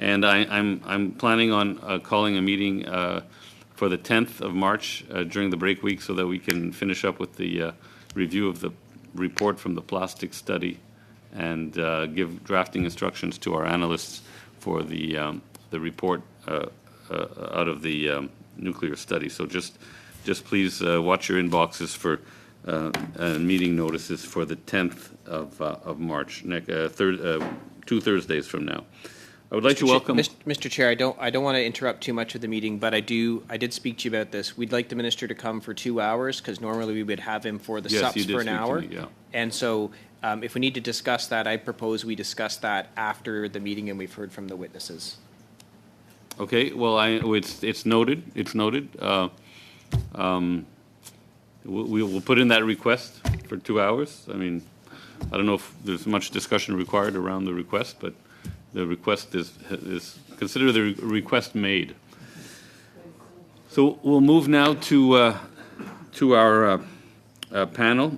And I'm planning on calling a meeting for the 10th of March during the break week so that we can finish up with the review of the report from the plastic study and give drafting instructions to our analysts for the report out of the nuclear study. So just please watch your inboxes for meeting notices for the 10th of March, 2 Thursdays from now. I would like to welcome Mr. Chair. I don't want to interrupt too much of the meeting, but I did speak to you about this. We'd like the minister to come for 2 hours because normally we would have him for the SUPs for an hour. Yeah. And so if we need to discuss that, I propose we discuss that after the meeting and we've heard from the witnesses. Okay. Well, it's noted. It's noted. We'll put in that request for 2 hours. I mean, I don't know if there's much discussion required around the request, but the request is consider the request made. So we'll move now to our panel,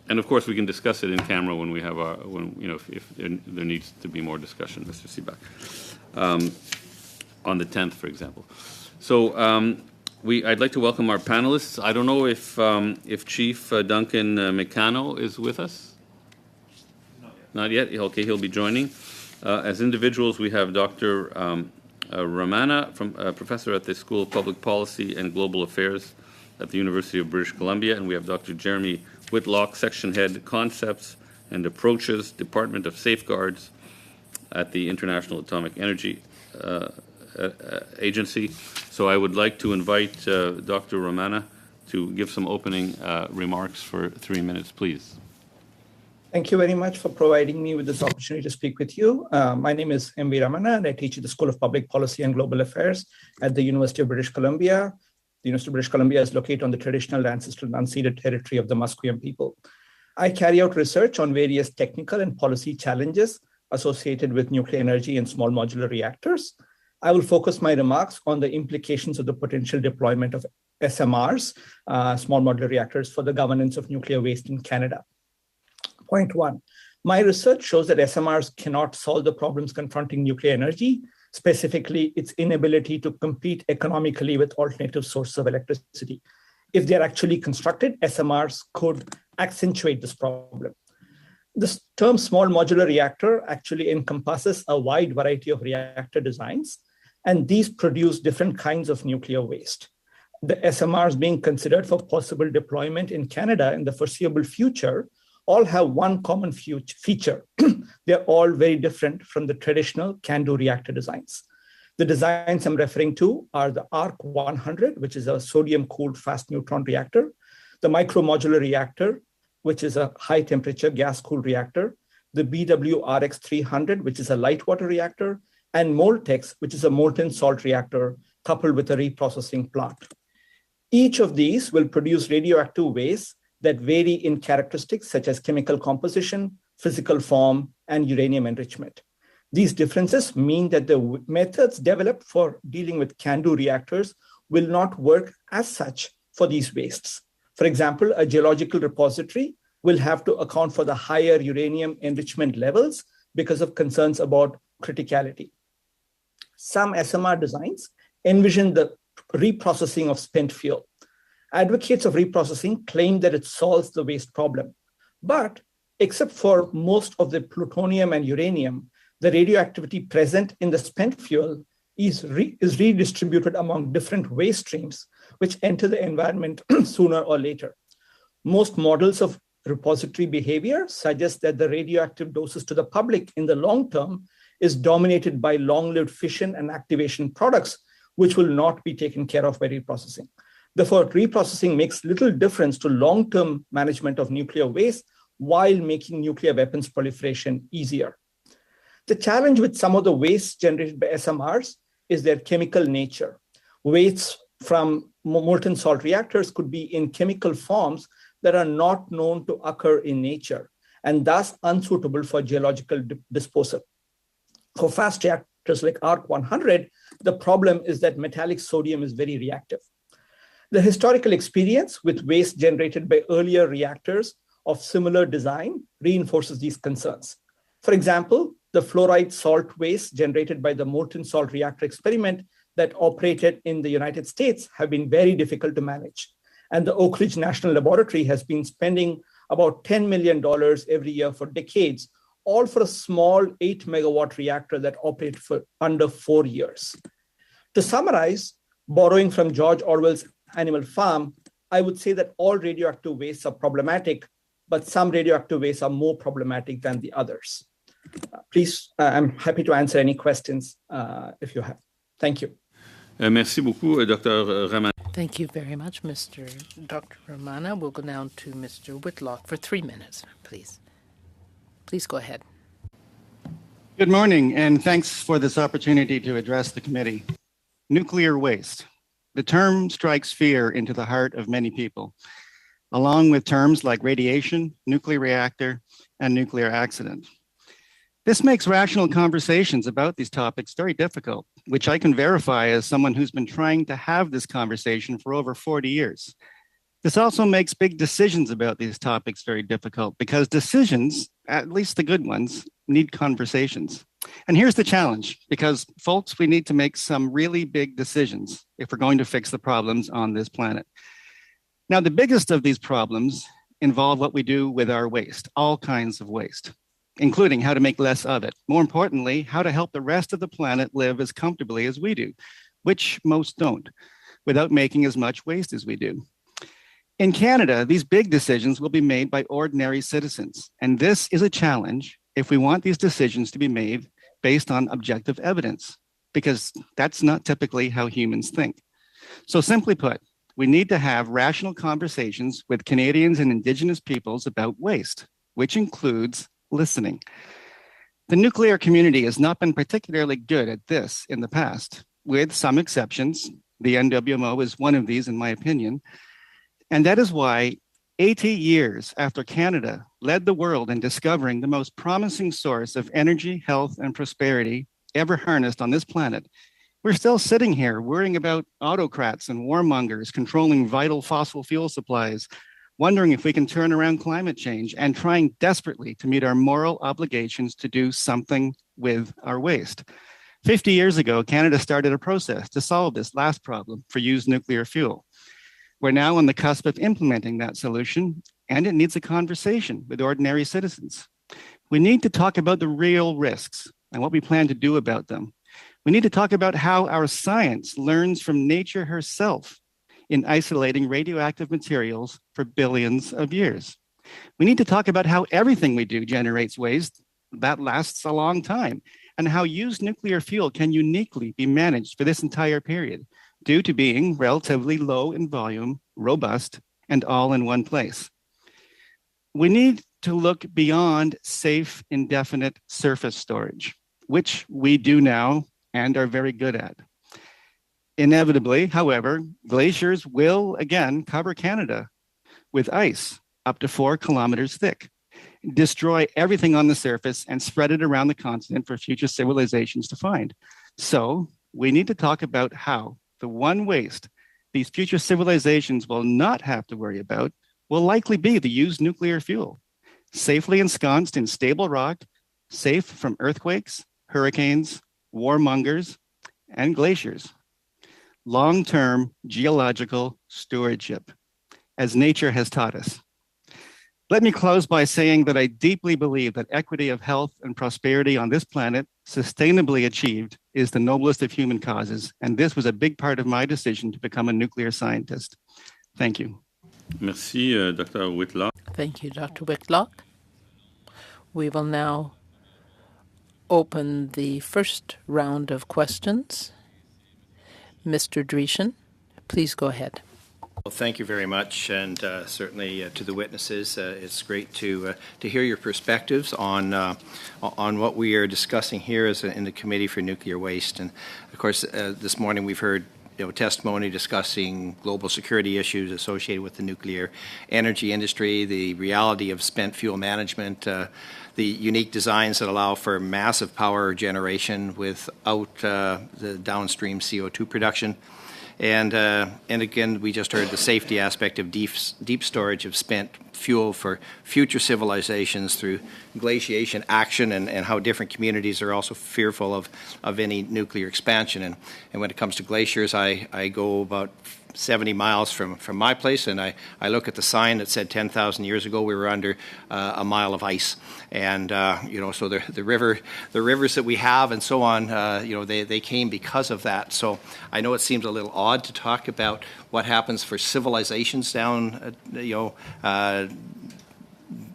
and of course we can discuss it in camera when we have our if there needs to be more discussion, Mr. Seebeck, on the 10th, for example. So I'd like to welcome our panelists. I don't know if Chief Duncan Meccano is with us. Not yet. Okay, he'll be joining. As individuals, we have Dr. Ramana, professor at the School of Public Policy and Global Affairs at the University of British Columbia, and we have Dr. Jeremy Whitlock, Section Head, Concepts and Approaches, Department of Safeguards at the International Atomic Energy Agency. So I would like to invite Dr. Ramana to give some opening remarks for 3 minutes, please. Thank you very much for providing me with this opportunity to speak with you. My name is M.V. Ramana, and I teach at the School of Public Policy and Global Affairs at the University of British Columbia. The University of British Columbia is located on the traditional ancestral unceded territory of the Musqueam people. I carry out research on various technical and policy challenges associated with nuclear energy and small modular reactors. I will focus my remarks on the implications of the potential deployment of SMRs, small modular reactors, for the governance of nuclear waste in Canada. Point 1, my research shows that SMRs cannot solve the problems confronting nuclear energy, specifically its inability to compete economically with alternative sources of electricity. If they're actually constructed, SMRs could accentuate this problem. This term small modular reactor actually encompasses a wide variety of reactor designs, and these produce different kinds of nuclear waste. The SMRs being considered for possible deployment in Canada in the foreseeable future all have one common feature. They're all very different from the traditional CANDU reactor designs. The designs I'm referring to are the ARC-100, which is a sodium-cooled fast neutron reactor, the micro-modular reactor, which is a high-temperature gas-cooled reactor, the BWRX-300, which is a light water reactor, and Moltex, which is a molten salt reactor coupled with a reprocessing plant. Each of these will produce radioactive waste that vary in characteristics such as chemical composition, physical form, and uranium enrichment. These differences mean that the methods developed for dealing with CANDU reactors will not work as such for these wastes. For example, a geological repository will have to account for the higher uranium enrichment levels because of concerns about criticality. Some SMR designs envision the reprocessing of spent fuel. Advocates of reprocessing claim that it solves the waste problem. But except for most of the plutonium and uranium, the radioactivity present in the spent fuel is redistributed among different waste streams, which enter the environment sooner or later. Most models of repository behavior suggest that the radioactive doses to the public in the long term is dominated by long-lived fission and activation products, which will not be taken care of by reprocessing. Therefore, reprocessing makes little difference to long-term management of nuclear waste while making nuclear weapons proliferation easier. The challenge with some of the waste generated by SMRs is their chemical nature. Wastes from molten salt reactors could be in chemical forms that are not known to occur in nature and thus unsuitable for geological disposal. For fast reactors like ARC-100, the problem is that metallic sodium is very reactive. The historical experience with waste generated by earlier reactors of similar design reinforces these concerns. For example, the fluoride salt waste generated by the molten salt reactor experiment that operated in the United States have been very difficult to manage. And the Oak Ridge National Laboratory has been spending about $10 million every year for decades, all for a small 8 megawatt reactor that operated for under 4 years. To summarize, borrowing from George Orwell's Animal Farm, I would say that all radioactive wastes are problematic, but some radioactive wastes are more problematic than the others. Please, I'm happy to answer any questions if you have. Thank you. Merci beaucoup, Dr. Ramana. Thank you very much, Dr. Ramana. We'll go now to Mr. Whitlock for 3 minutes, please. Please go ahead. Good morning, and thanks for this opportunity to address the committee. Nuclear waste. The term strikes fear into the heart of many people, along with terms like radiation, nuclear reactor, and nuclear accident. This makes rational conversations about these topics very difficult, which I can verify as someone who's been trying to have this conversation for over 40 years. This also makes big decisions about these topics very difficult because decisions, at least the good ones, need conversations. And here's the challenge, because folks, we need to make some really big decisions if we're going to fix the problems on this planet. Now, the biggest of these problems involve what we do with our waste, all kinds of waste, including how to make less of it. More importantly, how to help the rest of the planet live as comfortably as we do, which most don't, without making as much waste as we do. In Canada, these big decisions will be made by ordinary citizens, and this is a challenge if we want these decisions to be made based on objective evidence, because that's not typically how humans think. So simply put, we need to have rational conversations with Canadians and Indigenous peoples about waste, which includes listening. The nuclear community has not been particularly good at this in the past, with some exceptions. The NWMO is one of these, in my opinion. And that is why 80 years after Canada led the world in discovering the most promising source of energy, health, and prosperity ever harnessed on this planet, we're still sitting here worrying about autocrats and warmongers controlling vital fossil fuel supplies, wondering if we can turn around climate change, and trying desperately to meet our moral obligations to do something with our waste. 50 years ago, Canada started a process to solve this last problem for used nuclear fuel. We're now on the cusp of implementing that solution, and it needs a conversation with ordinary citizens. We need to talk about the real risks and what we plan to do about them. We need to talk about how our science learns from nature herself in isolating radioactive materials for billions of years. We need to talk about how everything we do generates waste that lasts a long time, and how used nuclear fuel can uniquely be managed for this entire period, due to being relatively low in volume, robust, and all in one place. We need to look beyond safe, indefinite surface storage, which we do now and are very good at. Inevitably, however, glaciers will again cover Canada with ice up to 4 kilometers thick, destroy everything on the surface, and spread it around the continent for future civilizations to find. So we need to talk about how the one waste these future civilizations will not have to worry about will likely be the used nuclear fuel, safely ensconced in stable rock, safe from earthquakes, hurricanes, warmongers, and glaciers. Long-term geological stewardship, as nature has taught us. Let me close by saying that I deeply believe that equity of health and prosperity on this planet, sustainably achieved, is the noblest of human causes, and this was a big part of my decision to become a nuclear scientist. Thank you. Merci, Dr. Whitlock. Thank you, Dr. Whitlock. We will now open the first round of questions. Mr. Dreeshen, please go ahead. Well, thank you very much, and certainly to the witnesses, it's great to hear your perspectives on what we are discussing here in the Committee for Nuclear Waste. And of course, this morning we've heard testimony discussing global security issues associated with the nuclear energy industry, the reality of spent fuel management, the unique designs that allow for massive power generation without the downstream CO2 production. And again, we just heard the safety aspect of deep storage of spent fuel for future civilizations through glaciation action, and how different communities are also fearful of any nuclear expansion. And when it comes to glaciers, I go about 70 miles from my place, and I look at the sign that said 10,000 years ago we were under a mile of ice. And, so the rivers that we have and so on, they came because of that. So I know it seems a little odd to talk about what happens for civilizations down,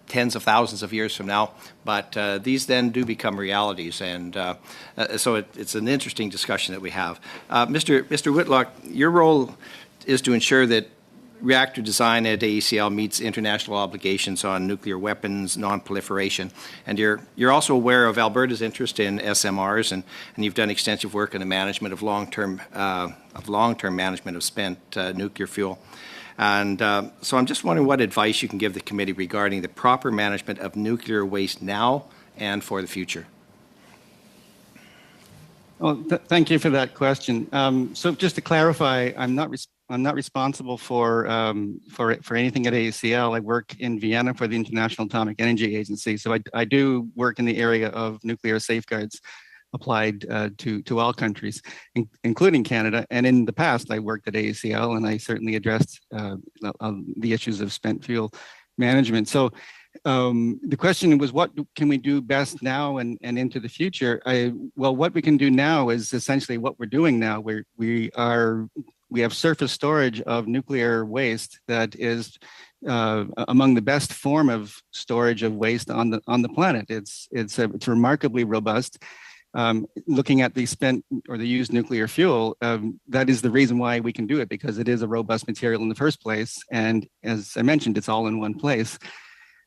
tens of thousands of years from now, but these then do become realities, and so it's an interesting discussion that we have. Mr. Whitlock, your role is to ensure that reactor design at AECL meets international obligations on nuclear weapons non-proliferation, and you're also aware of Alberta's interest in SMRs, and you've done extensive work in the management of long-term management of spent nuclear fuel. And so I'm just wondering what advice you can give the committee regarding the proper management of nuclear waste now and for the future. Well, thank you for that question. So just to clarify, I'm not responsible for anything at AECL. I work in Vienna for the International Atomic Energy Agency. So I do work in the area of nuclear safeguards applied to all countries, including Canada. And in the past, I worked at AECL, and I certainly addressed the issues of spent fuel management. So the question was, what can we do best now and into the future? Well, what we can do now is essentially what we're doing now. We have surface storage of nuclear waste that is among the best form of storage of waste on the planet. It's remarkably robust. Looking at the spent or the used nuclear fuel, that is the reason why we can do it, because it is a robust material in the first place. And as I mentioned, it's all in one place.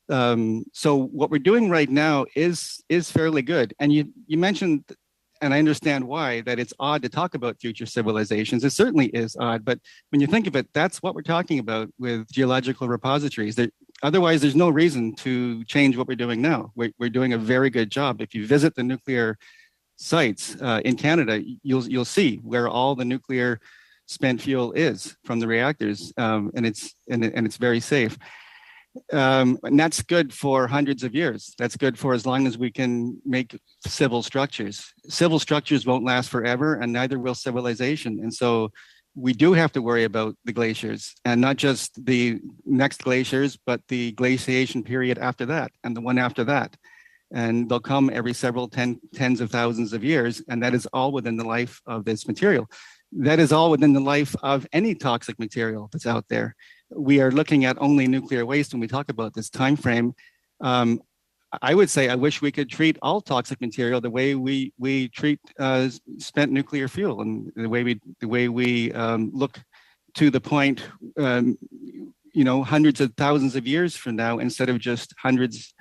So what we're doing right now is fairly good. And you mentioned, and I understand why, that it's odd to talk about future civilizations. It certainly is odd, but when you think of it, that's what we're talking about with geological repositories. Otherwise, there's no reason to change what we're doing now. We're doing a very good job. If you visit the nuclear sites in Canada, you'll see where all the nuclear spent fuel is from the reactors, and it's very safe. And that's good for hundreds of years. That's good for as long as we can make civil structures. Civil structures won't last forever, and neither will civilization. And so we do have to worry about the glaciers, and not just the next glaciers, but the glaciation period after that and the one after that. And they'll come every several tens of thousands of years, and that is all within the life of this material. That is all within the life of any toxic material that's out there. We are looking at only nuclear waste when we talk about this time frame. I would say I wish we could treat all toxic material the way we treat spent nuclear fuel, and the way we look to the point, hundreds of thousands of years from now, instead of just hundreds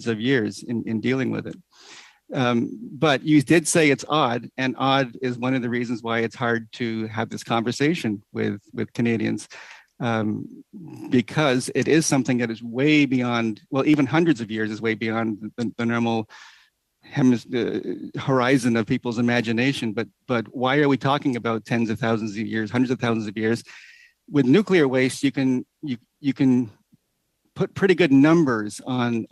of years in dealing with it. But you did say it's odd, and odd is one of the reasons why it's hard to have this conversation with Canadians, because it is something that is way beyond, well, even hundreds of years is way beyond the normal horizon of people's imagination. But why are we talking about tens of thousands of years, hundreds of thousands of years? With nuclear waste, you can put pretty good numbers on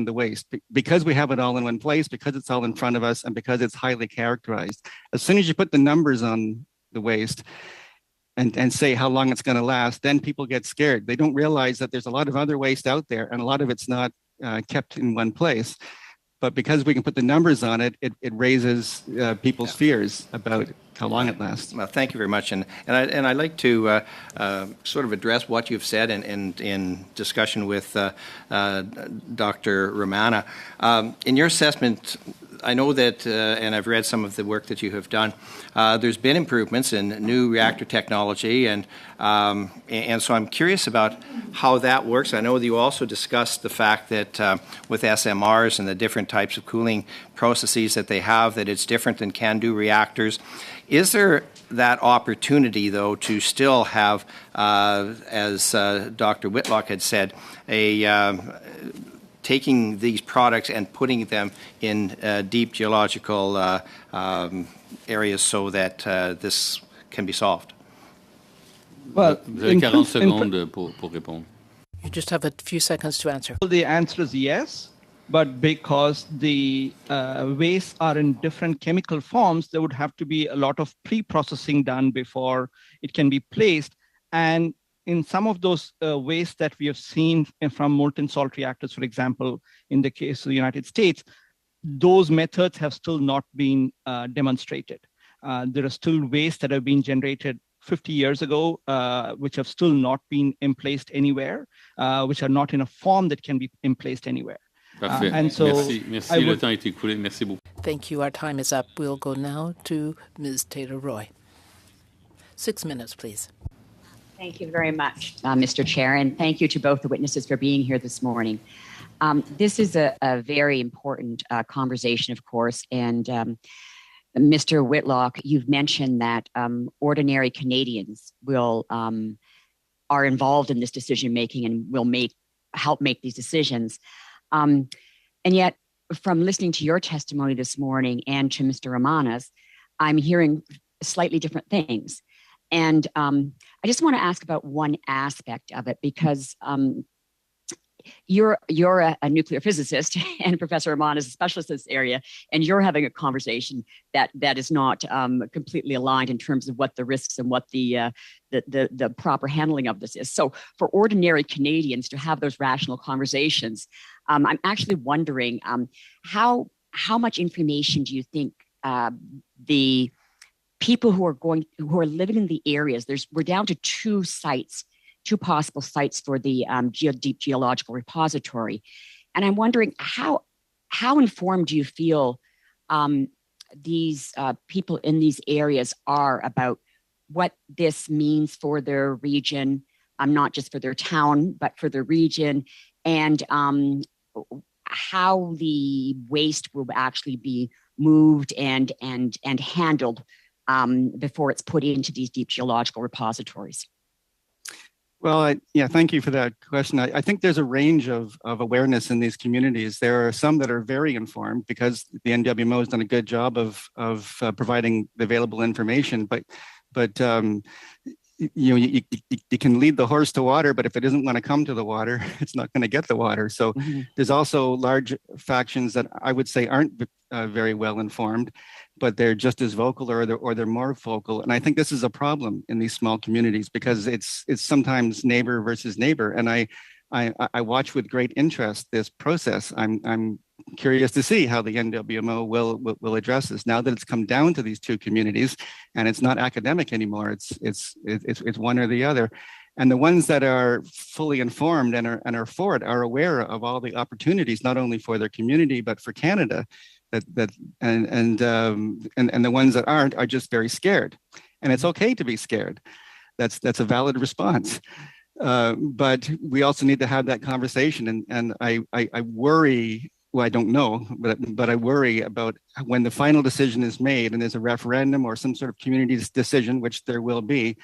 the waste, because we have it all in one place, because it's all in front of us, and because it's highly characterized. As soon as you put the numbers on the waste and say how long it's going to last, then people get scared. They don't realize that there's a lot of other waste out there, and a lot of it's not kept in one place. But because we can put the numbers on it, it raises people's fears about how long it lasts. Well, thank you very much, and I'd like to sort of address what you've said in discussion with Dr. Romana. In your assessment, I know that, and I've read some of the work that you have done, there's been improvements in new reactor technology, and so I'm curious about how that works. I know that you also discussed the fact that with SMRs and the different types of cooling processes that they have, that it's different than CANDU reactors. Is there that opportunity, though, to still have, as Dr. Whitlock had said, taking these products and putting them in deep geological areas so that this can be solved? Well, Vous avez in 40 prin- in prin- secondes pour répondre. You just have a few seconds to answer. The answer is yes, but because the wastes are in different chemical forms, there would have to be a lot of pre-processing done before it can be placed. And in some of those wastes that we have seen from molten salt reactors, for example, in the case of the United States, those methods have still not been demonstrated. There are still wastes that have been generated 50 years ago, which have still not been emplaced anywhere, which are not in a form that can be emplaced anywhere. Parfait. And so merci. I Le would- temps est écoulé. Merci beaucoup. Thank you. Our time is up. We'll go now to Ms. Taylor-Roy. 6 minutes, please. Thank you very much, Mr. Chair, and thank you to both the witnesses for being here this morning. This is a very important conversation, of course, and Mr. Whitlock, you've mentioned that ordinary Canadians are involved in this decision making and will help make these decisions. And yet, from listening to your testimony this morning and to Mr. Ramana's, I'm hearing slightly different things. And I just want to ask about one aspect of it, because you're a nuclear physicist and Professor Ramana is a specialist in this area, and you're having a conversation that is not completely aligned in terms of what the risks and what the proper handling of this is. So for ordinary Canadians to have those rational conversations, I'm actually wondering how much information do you think the people who are living in the areas, we're down to two possible sites for the Deep Geological Repository. And I'm wondering how informed do you feel these people in these areas are about what this means for their region, not just for their town, but for the region, and how the waste will actually be moved and handled before it's put into these deep geological repositories? Well, thank you for that question. I think there's a range of awareness in these communities. There are some that are very informed because the NWMO has done a good job of providing the available information. But you can lead the horse to water, but if it doesn't want to come to the water, it's not going to get the water. So there's also large factions that I would say aren't very well informed, but they're just as vocal or they're more vocal. And I think this is a problem in these small communities because it's sometimes neighbor versus neighbor. And I watch with great interest this process. I'm curious to see how the NWMO will address this now that it's come down to these two communities, and it's not academic anymore. It's one or the other, and the ones that are fully informed and are for it are aware of all the opportunities, not only for their community but for Canada. And the ones that aren't are just very scared, and it's okay to be scared. That's a valid response. But we also need to have that conversation, and I worry. Well, I don't know, but I worry about when the final decision is made and there's a referendum or some sort of community decision, which there will be,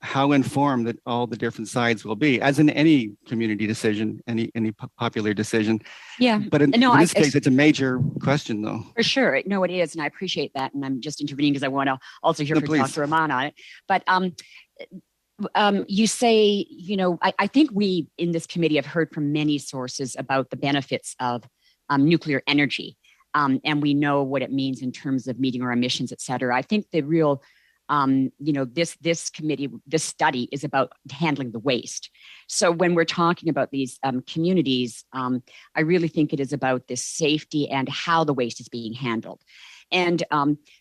how informed that all the different sides will be, as in any community decision, any popular decision. Yeah. But in this case, it's a major question, though. For sure. No, it is. And I appreciate that. And I'm just intervening because I want to also hear from Dr. Ramana on it. But you say, I think we in this committee have heard from many sources about the benefits of nuclear energy. And we know what it means in terms of meeting our emissions, et cetera. I think the real, this committee, this study is about handling the waste. So when we're talking about these communities, I really think it is about the safety and how the waste is being handled. And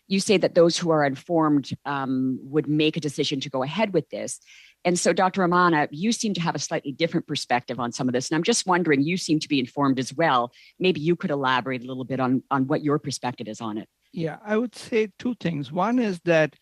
you say that those who are informed would make a decision to go ahead with this. And so, Dr. Ramana, you seem to have a slightly different perspective on some of this. And I'm just wondering, you seem to be informed as well. Maybe you could elaborate a little bit on what your perspective is on it. Yeah, I would say two things. One is that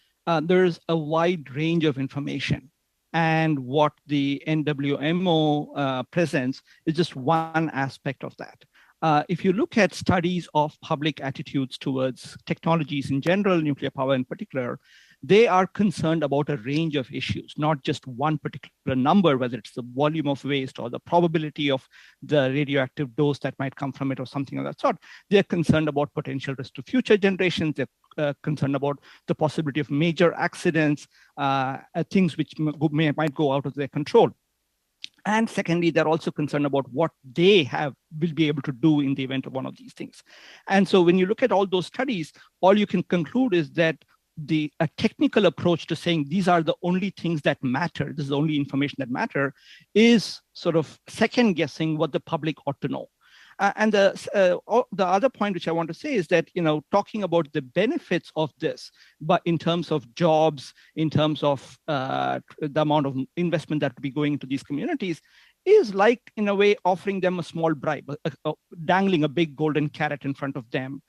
there's a wide range of information. And what the NWMO presents is just one aspect of that. If you look at studies of public attitudes towards technologies in general, nuclear power in particular, they are concerned about a range of issues, not just one particular number, whether it's the volume of waste or the probability of the radioactive dose that might come from it or something of that sort. They're concerned about potential risk to future generations. They're concerned about the possibility of major accidents, things which might go out of their control. And secondly, they're also concerned about what they will be able to do in the event of one of these things. And so when you look at all those studies, all you can conclude is that a technical approach to saying these are the only things that matter, this is the only information that matter, is sort of second guessing what the public ought to know. And the other point which I want to say is that, talking about the benefits of this, but in terms of jobs, in terms of the amount of investment that will be going into these communities, is like, in a way, offering them a small bribe, dangling a big golden carrot in front of them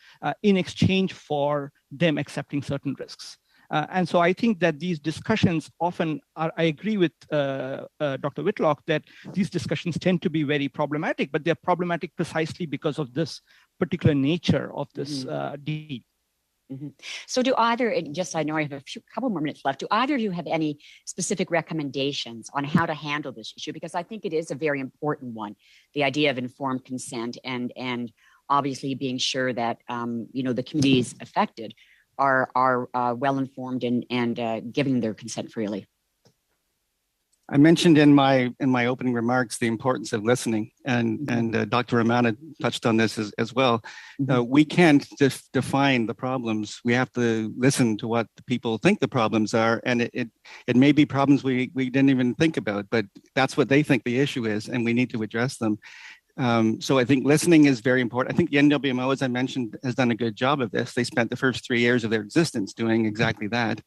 in exchange for them accepting certain risks. And so I think that these discussions often I agree with Dr. Whitlock that these discussions tend to be very problematic, but they're problematic precisely because of this particular nature of this deed. Mm-hmm. So do either, and just I know I have a couple more minutes left, do either of you have any specific recommendations on how to handle this issue? Because I think it is a very important one, the idea of informed consent and obviously being sure that, the communities affected are well informed and giving their consent freely. I mentioned in my opening remarks the importance of listening, and Dr. Ramana touched on this as well. We can't just define the problems. We have to listen to what the people think the problems are, and it may be problems we didn't even think about, but that's what they think the issue is, and we need to address them. So I think listening is very important. I think the NWMO, as I mentioned, has done a good job of this. They spent the first 3 years of their existence doing exactly that.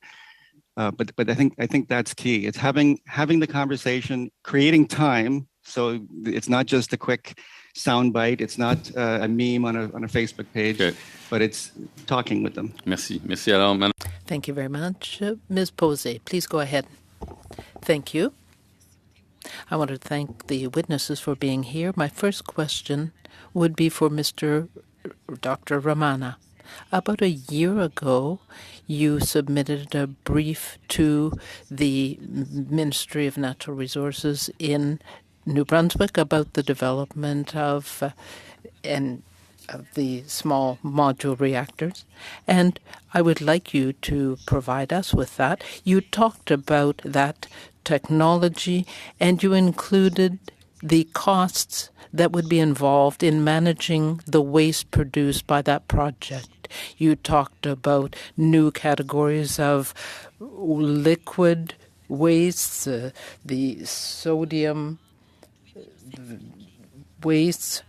But I think that's key. It's having the conversation, creating time. So it's not just a quick soundbite. It's not a meme on a Facebook page, okay, but it's talking with them. Merci. Merci. Alors, thank you very much. Ms. Posey, please go ahead. Thank you. I want to thank the witnesses for being here. My first question would be for Dr. Ramana. About a year ago, you submitted a brief to the Ministry of Natural Resources in New Brunswick about the development of the small module reactors, and I would like you to provide us with that. You talked about that technology, and you included the costs that would be involved in managing the waste produced by that project. You talked about new categories of liquid wastes, the sodium wastes.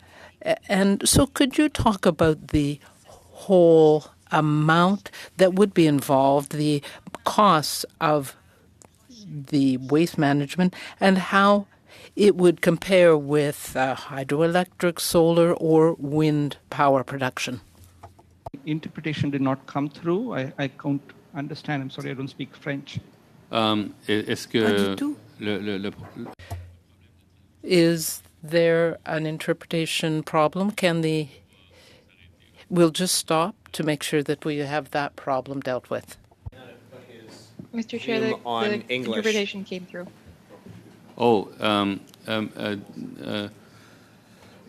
And so could you talk about the whole amount that would be involved, the costs of the waste management, and how it would compare with hydroelectric, solar, or wind power production? Interpretation did not come through. I can't understand. I'm sorry, I don't speak French. Est-ce que Is there an interpretation problem? We'll just stop to make sure that we have that problem dealt with. Mr. Chair, the interpretation came through. Oh,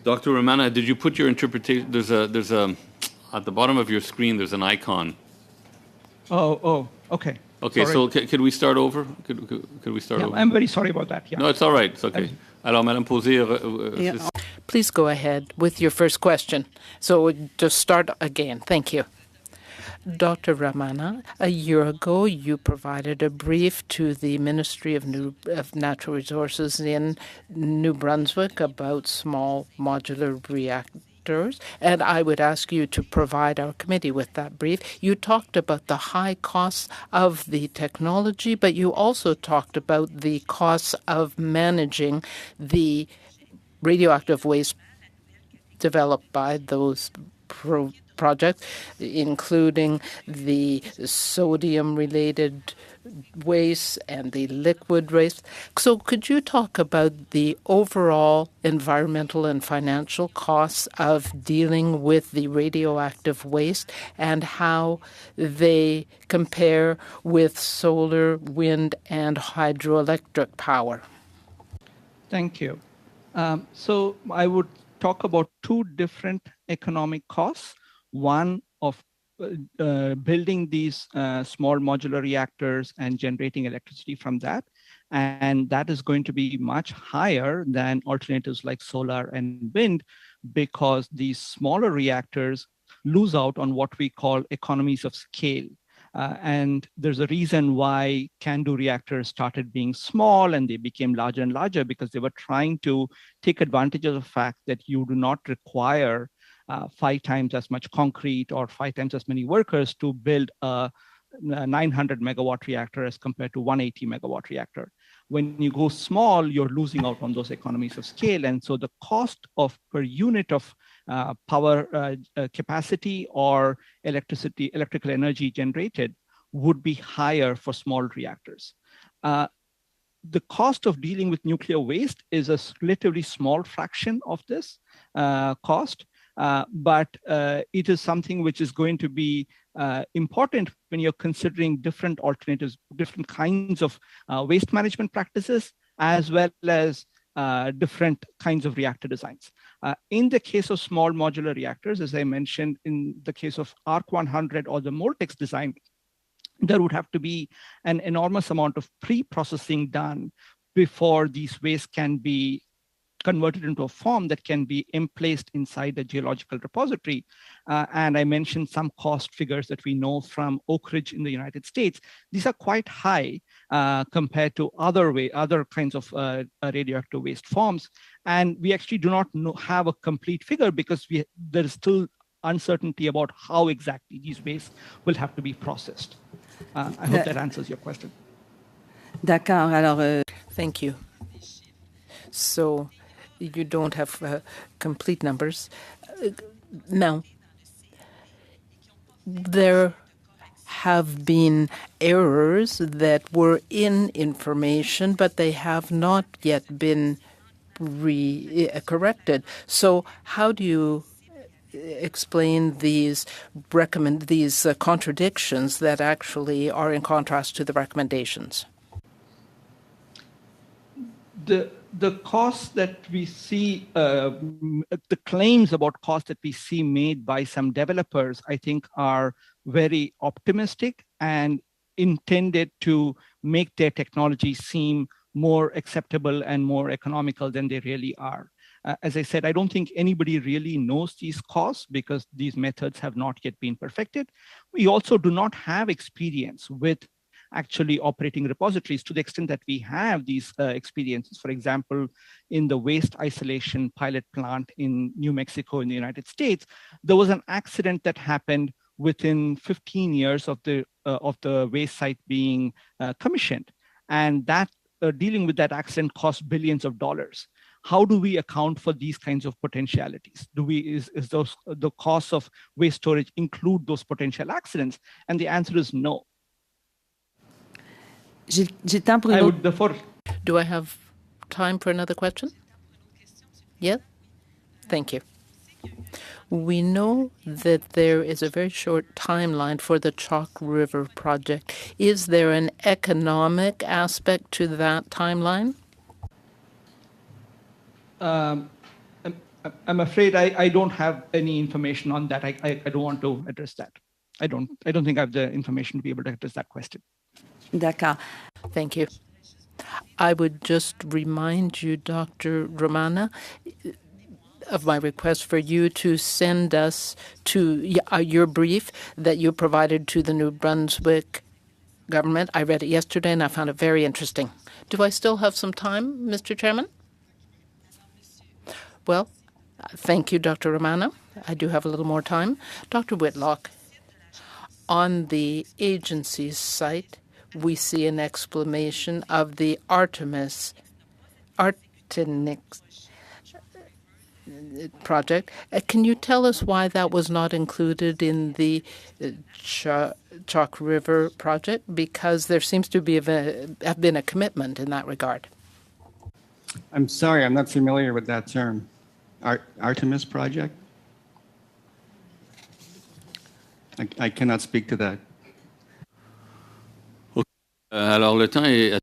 Dr. Ramana, did you put your interpretation? There's a at the bottom of your screen. There's an icon. Oh, okay. Okay, sorry. so could we start over? Could we start over? I'm very sorry about that. Yeah. No, it's all right. It's okay. Alors, Madame Posey, please go ahead with your first question. So just start again. Thank you. Dr. Ramana, a year ago, you provided a brief to the Ministry of Natural Resources in New Brunswick about small modular reactors, and I would ask you to provide our committee with that brief. You talked about the high costs of the technology, but you also talked about the costs of managing the radioactive waste developed by those projects, including the sodium-related waste and the liquid waste. So could you talk about the overall environmental and financial costs of dealing with the radioactive waste and how they compare with solar, wind, and hydroelectric power? Thank you. So I would talk about two different economic costs. One of building these small modular reactors and generating electricity from that. And that is going to be much higher than alternatives like solar and wind, because these smaller reactors lose out on what we call economies of scale. And there's a reason why CANDU reactors started being small and they became larger and larger, because they were trying to take advantage of the fact that you do not require 5 times as much concrete or 5 times as many workers to build a 900 megawatt reactor as compared to 180 megawatt reactor. When you go small, you're losing out on those economies of scale. And so the cost of per unit of power capacity or electrical energy generated would be higher for small reactors. The cost of dealing with nuclear waste is a relatively small fraction of this cost. But it is something which is going to be important when you're considering different alternatives, different kinds of waste management practices, as well as different kinds of reactor designs. In the case of small modular reactors, as I mentioned, in the case of ARC-100 or the Moltex design, there would have to be an enormous amount of pre-processing done before these wastes can be converted into a form that can be emplaced inside a geological repository. And I mentioned some cost figures that we know from Oak Ridge in the United States. These are quite high compared to other kinds of radioactive waste forms. And we actually do not have a complete figure because there is still uncertainty about how exactly these wastes will have to be processed. I hope that answers your question. D'accord. Alors, Thank you. So you don't have complete numbers. Now, there have been errors that were in information, but they have not yet been corrected. So how do you explain these contradictions that actually are in contrast to the recommendations? The costs that we see, the claims about costs that we see made by some developers, I think are very optimistic and intended to make their technology seem more acceptable and more economical than they really are. As I said, I don't think anybody really knows these costs because these methods have not yet been perfected. We also do not have experience with actually operating repositories to the extent that we have these experiences. For example, in the waste isolation pilot plant in New Mexico in the United States, there was an accident that happened within 15 years of the waste site being commissioned. And that dealing with that accident cost billions of dollars. How do we account for these kinds of potentialities? Is the cost of waste storage include those potential accidents? And the answer is no. Do I have time for another question? Yeah? Thank you. We know that there is a very short timeline for the Chalk River project. Is there an economic aspect to that timeline? I'm afraid I don't have any information on that. I don't want to address that. I don't think I have the information to be able to address that question. D'accord. Thank you. I would just remind you, Dr. Romana, of my request for you to send us to your brief that you provided to the New Brunswick government. I read it yesterday and I found it very interesting. Do I still have some time, Mr. Chairman? Well, thank you, Dr. Romana. I do have a little more time. Dr. Whitlock, on the agency's site, we see an explanation of the Artemis project. Can you tell us why that was not included in the Chalk River project? Because there seems to have been a commitment in that regard. I'm sorry, I'm not familiar with that term. Artemis project? I cannot speak to that. Alors, le temps est...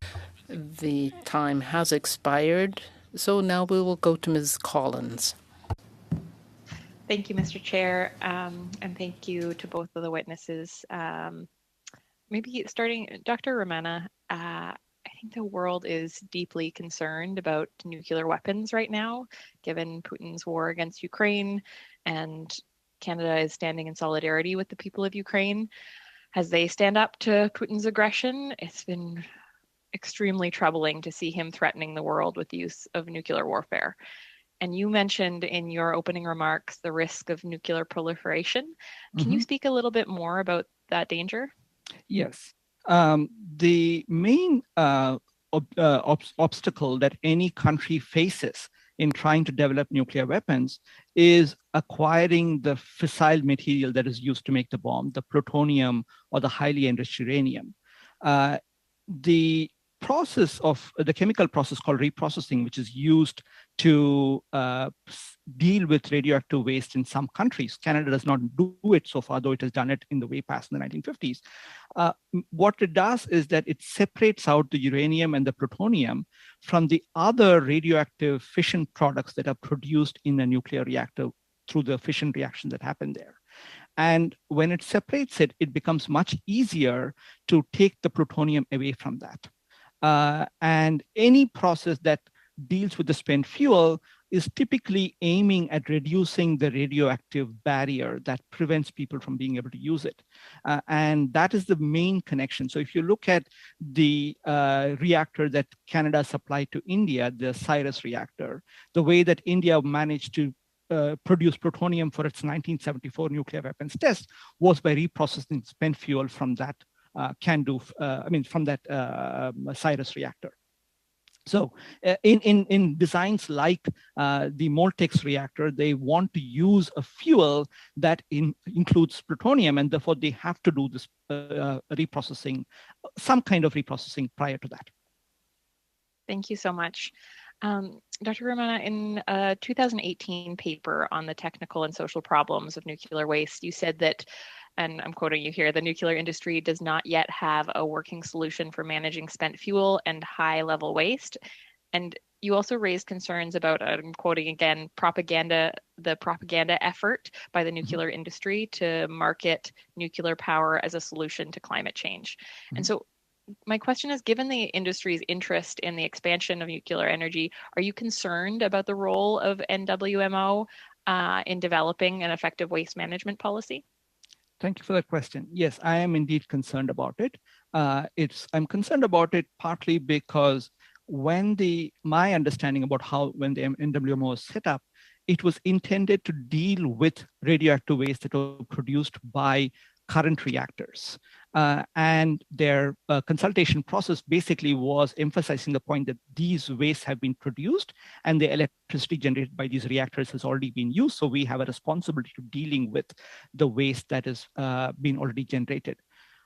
The time has expired, so now we will go to Ms. Collins. Thank you, Mr. Chair, and thank you to both of the witnesses. Maybe starting, Dr. Romana, I think the world is deeply concerned about nuclear weapons right now, given Putin's war against Ukraine, and Canada is standing in solidarity with the people of Ukraine as they stand up to Putin's aggression. It's been extremely troubling to see him threatening the world with the use of nuclear warfare. And you mentioned in your opening remarks the risk of nuclear proliferation. Can you speak a little bit more about that danger? Yes. The main obstacle that any country faces in trying to develop nuclear weapons is acquiring the fissile material that is used to make the bomb, the plutonium or the highly enriched uranium. The chemical process called reprocessing, which is used to deal with radioactive waste in some countries. Canada does not do it so far, though it has done it in the way past in the 1950s. What it does is that it separates out the uranium and the plutonium from the other radioactive fission products that are produced in a nuclear reactor through the fission reactions that happen there. And when it separates it, it becomes much easier to take the plutonium away from that. And any process that deals with the spent fuel is typically aiming at reducing the radioactive barrier that prevents people from being able to use it. And that is the main connection. So if you look at the reactor that Canada supplied to India, the Cyrus reactor, the way that India managed to produce plutonium for its 1974 nuclear weapons test was by reprocessing spent fuel from that from that Cyrus reactor. So in designs like the Moltex reactor, they want to use a fuel that includes plutonium, and therefore they have to do this reprocessing, some kind of reprocessing prior to that. Thank you so much. Dr. Romana, in a 2018 paper on the technical and social problems of nuclear waste, you said that, and I'm quoting you here, the nuclear industry does not yet have a working solution for managing spent fuel and high-level waste. And you also raised concerns about, I'm quoting again, the propaganda effort by the nuclear industry to market nuclear power as a solution to climate change. And so my question is, given the industry's interest in the expansion of nuclear energy, are you concerned about the role of NWMO in developing an effective waste management policy? Thank you for that question. Yes, I am indeed concerned about it. I'm concerned about it partly because my understanding about when the NWMO was set up, it was intended to deal with radioactive waste that were produced by current reactors. And their consultation process basically was emphasizing the point that these wastes have been produced and the electricity generated by these reactors has already been used. So we have a responsibility to dealing with the waste that has been already generated.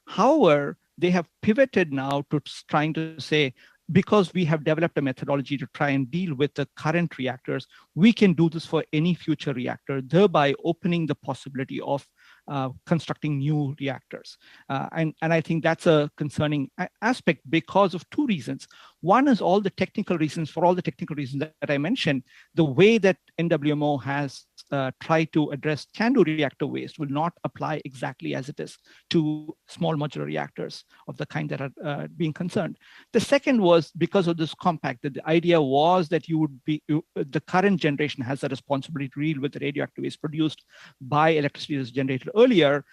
However, they have pivoted now to trying to say, because we have developed a methodology to try and deal with the current reactors, we can do this for any future reactor, thereby opening the possibility of constructing new reactors. And I think that's a concerning aspect because of two reasons. One is all the technical reasons. For all the technical reasons that I mentioned, the way that NWMO has tried to address CANDU reactor waste will not apply exactly as it is to small modular reactors of the kind that are being concerned. The second was because of this compact, that the idea was that the current generation has a responsibility to deal with the radioactive waste produced by electricity that's generated earlier,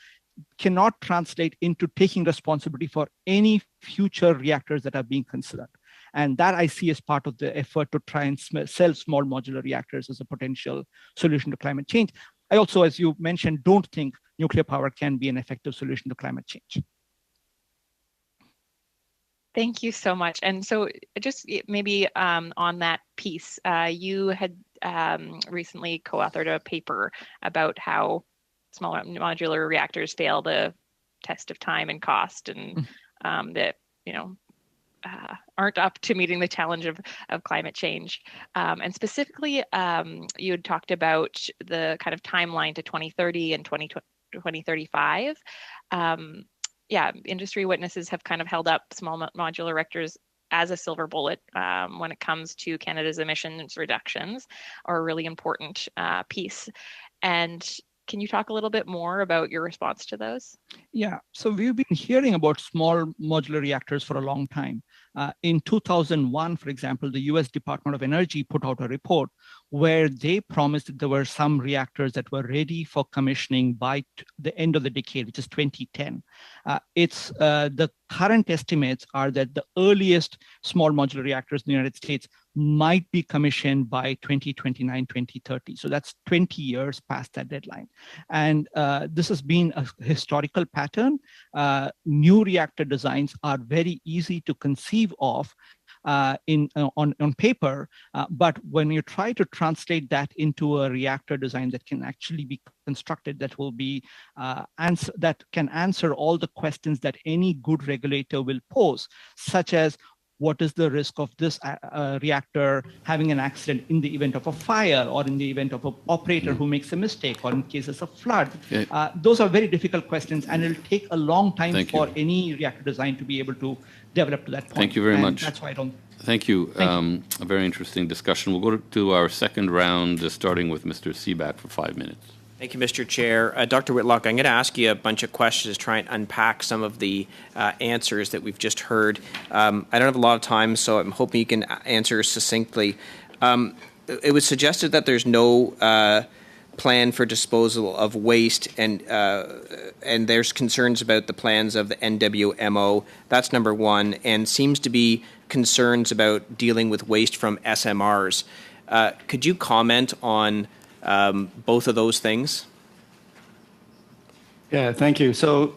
cannot translate into taking responsibility for any future reactors that are being considered. And that I see as part of the effort to try and sell small modular reactors as a potential solution to climate change. I also, as you mentioned, don't think nuclear power can be an effective solution to climate change. Thank you so much. And so just maybe on that piece, you had recently co-authored a paper about how small modular reactors fail the test of time and cost, and that aren't up to meeting the challenge of climate change. And specifically, you had talked about the kind of timeline to 2030 and 2035. Industry witnesses have kind of held up small modular reactors as a silver bullet when it comes to Canada's emissions reductions, are a really important piece. And can you talk a little bit more about your response to those? Yeah, so we've been hearing about small modular reactors for a long time. In 2001, for example, the US Department of Energy put out a report where they promised that there were some reactors that were ready for commissioning by the end of the decade, which is 2010. The current estimates are that the earliest small modular reactors in the United States might be commissioned by 2029, 2030. So that's 20 years past that deadline. And this has been a historical pattern. New reactor designs are very easy to conceive of on paper, but when you try to translate that into a reactor design that can actually be constructed, that will be that can answer all the questions that any good regulator will pose, such as what is the risk of this reactor having an accident in the event of a fire, or in the event of an operator who makes a mistake, or in cases of flood? Those are very difficult questions, and it'll take a long time for any reactor design to be able to develop to that point. Thank you very much. That's why I don't. Thank you. A very interesting discussion. We'll go to our second round, starting with Mr. Seaback for 5 minutes. Thank you, Mr. Chair. Dr. Whitlock, I'm going to ask you a bunch of questions to try and unpack some of the answers that we've just heard. I don't have a lot of time, so I'm hoping you can answer succinctly. It was suggested that there's no plan for disposal of waste, and there's concerns about the plans of the NWMO. That's number one, and seems to be concerns about dealing with waste from SMRs. Could you comment on both of those things? Yeah, thank you. So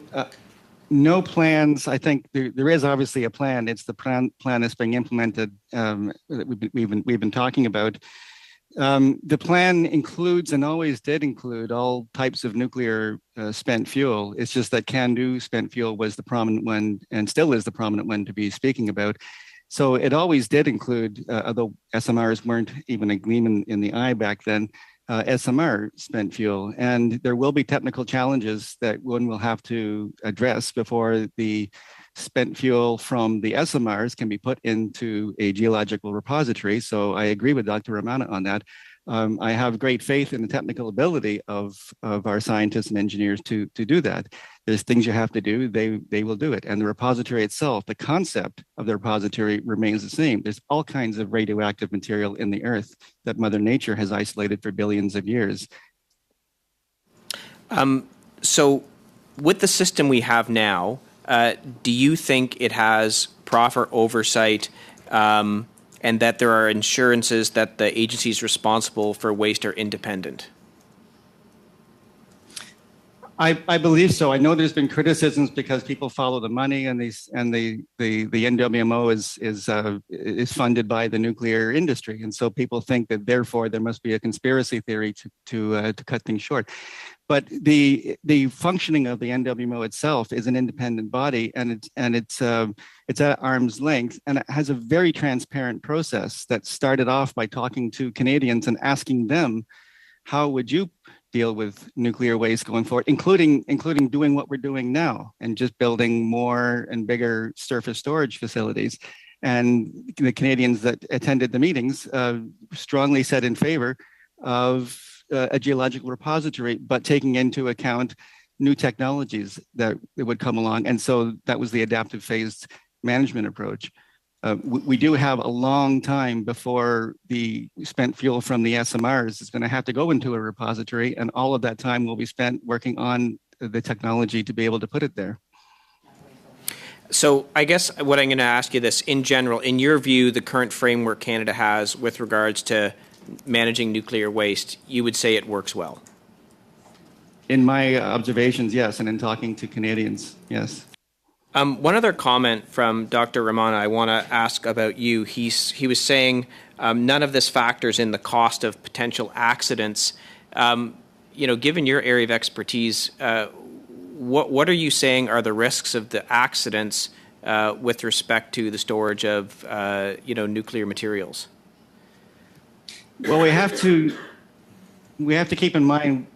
no plans. I think there is obviously a plan. It's the plan that's being implemented that we've been talking about. The plan includes, and always did include, all types of nuclear spent fuel. It's just that CANDU spent fuel was the prominent one, and still is the prominent one to be speaking about. So it always did include, although SMRs weren't even a gleam in the eye back then, SMR spent fuel. And there will be technical challenges that one will have to address before the spent fuel from the SMRs can be put into a geological repository. So I agree with Dr. Romana on that. I have great faith in the technical ability of our scientists and engineers to do that. There's things you have to do, they will do it. And the repository itself, the concept of the repository remains the same. There's all kinds of radioactive material in the earth that Mother Nature has isolated for billions of years. So with the system we have now, do you think it has proper oversight and that there are assurances that the agencies responsible for waste are independent? I believe so. I know there's been criticisms because people follow the money, and the NWMO is funded by the nuclear industry, and so people think that therefore there must be a conspiracy theory to cut things short. But the functioning of the NWMO itself is an independent body, and it's at arm's length, and it has a very transparent process that started off by talking to Canadians and asking them, how would you deal with nuclear waste going forward, including doing what we're doing now and just building more and bigger surface storage facilities. And the Canadians that attended the meetings strongly said in favor of a geological repository, but taking into account new technologies that would come along. And so that was the adaptive phased management approach. We do have a long time before the spent fuel from the SMRs is going to have to go into a repository, and all of that time will be spent working on the technology to be able to put it there. So I guess what I'm going to ask you this, in general, in your view, the current framework Canada has with regards to managing nuclear waste, you would say it works well? In my observations, yes, and in talking to Canadians, yes. One other comment from Dr. Romana I want to ask about you. He was saying none of this factors in the cost of potential accidents. Given your area of expertise, what are you saying are the risks of the accidents with respect to the storage of nuclear materials? Well, we have to keep in mind.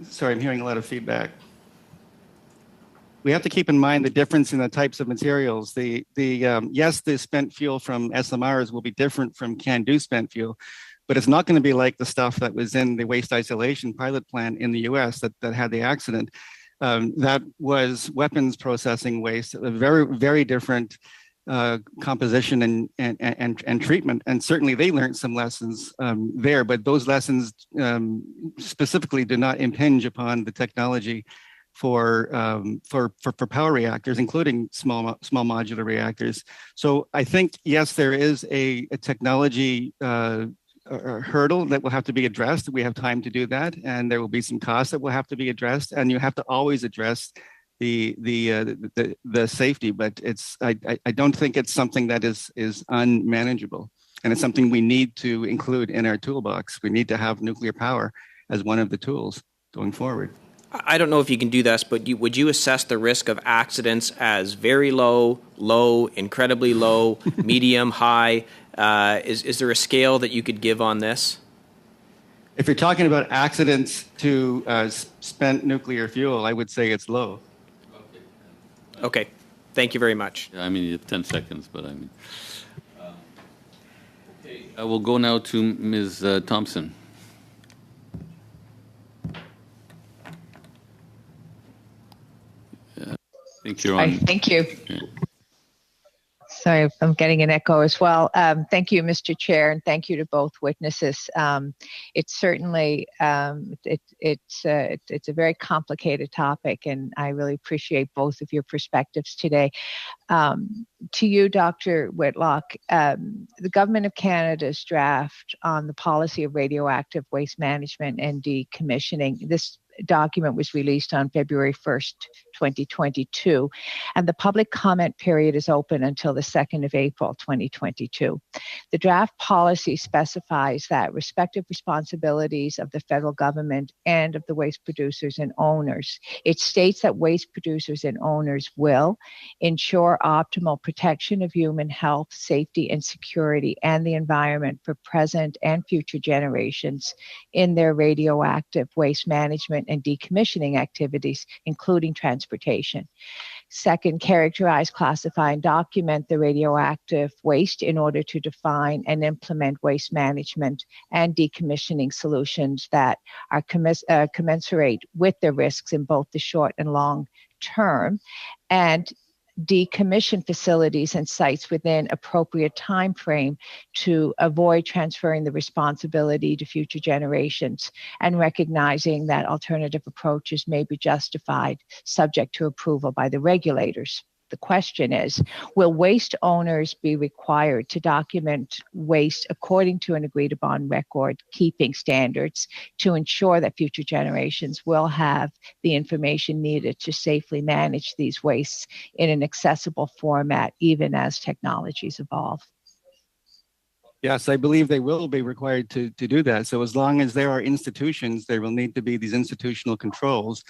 Sorry, I'm hearing a lot of feedback. We have to keep in mind the difference in the types of materials. Yes, the spent fuel from SMRs will be different from CANDU spent fuel, but it's not going to be like the stuff that was in the waste isolation pilot plant in the US that had the accident. That was weapons processing waste, a very, very different composition and treatment. And certainly they learned some lessons there, but those lessons specifically do not impinge upon the technology for power reactors, including small modular reactors. So I think, yes, there is a technology hurdle that will have to be addressed. We have time to do that, and there will be some costs that will have to be addressed. And you have to always address the safety, but I don't think it's something that is unmanageable, and it's something we need to include in our toolbox. We need to have nuclear power as one of the tools going forward. I don't know if you can do this, but would you assess the risk of accidents as very low, low, incredibly low, medium, high? Is there a scale that you could give on this? If you're talking about accidents to spent nuclear fuel, I would say it's low. Okay. Thank you very much. Yeah, I mean, you have 10 seconds, but I mean. Okay. I will go now to Ms. Thompson. I think you're on. Thank you. Yeah. Sorry, I'm getting an echo as well. Thank you, Mr. Chair, and thank you to both witnesses. It's certainly it's a very complicated topic, and I really appreciate both of your perspectives today. To you, Dr. Whitlock, the Government of Canada's draft on the policy of radioactive waste management and decommissioning. This document was released on February 1st, 2022, and the public comment period is open until the 2nd of April, 2022. The draft policy specifies that respective responsibilities of the federal government and of the waste producers and owners. It states that waste producers and owners will ensure optimal protection of human health, safety, and security and the environment for present and future generations in their radioactive waste management and decommissioning activities, including transportation. Second, characterize, classify, and document the radioactive waste in order to define and implement waste management and decommissioning solutions that are commensurate with the risks in both the short and long term, and decommission facilities and sites within appropriate time frame to avoid transferring the responsibility to future generations, and recognizing that alternative approaches may be justified subject to approval by the regulators. The question is, will waste owners be required to document waste according to an agreed upon record keeping standards to ensure that future generations will have the information needed to safely manage these wastes in an accessible format, even as technologies evolve? Yes, I believe they will be required to do that. So as long as there are institutions, there will need to be these institutional controls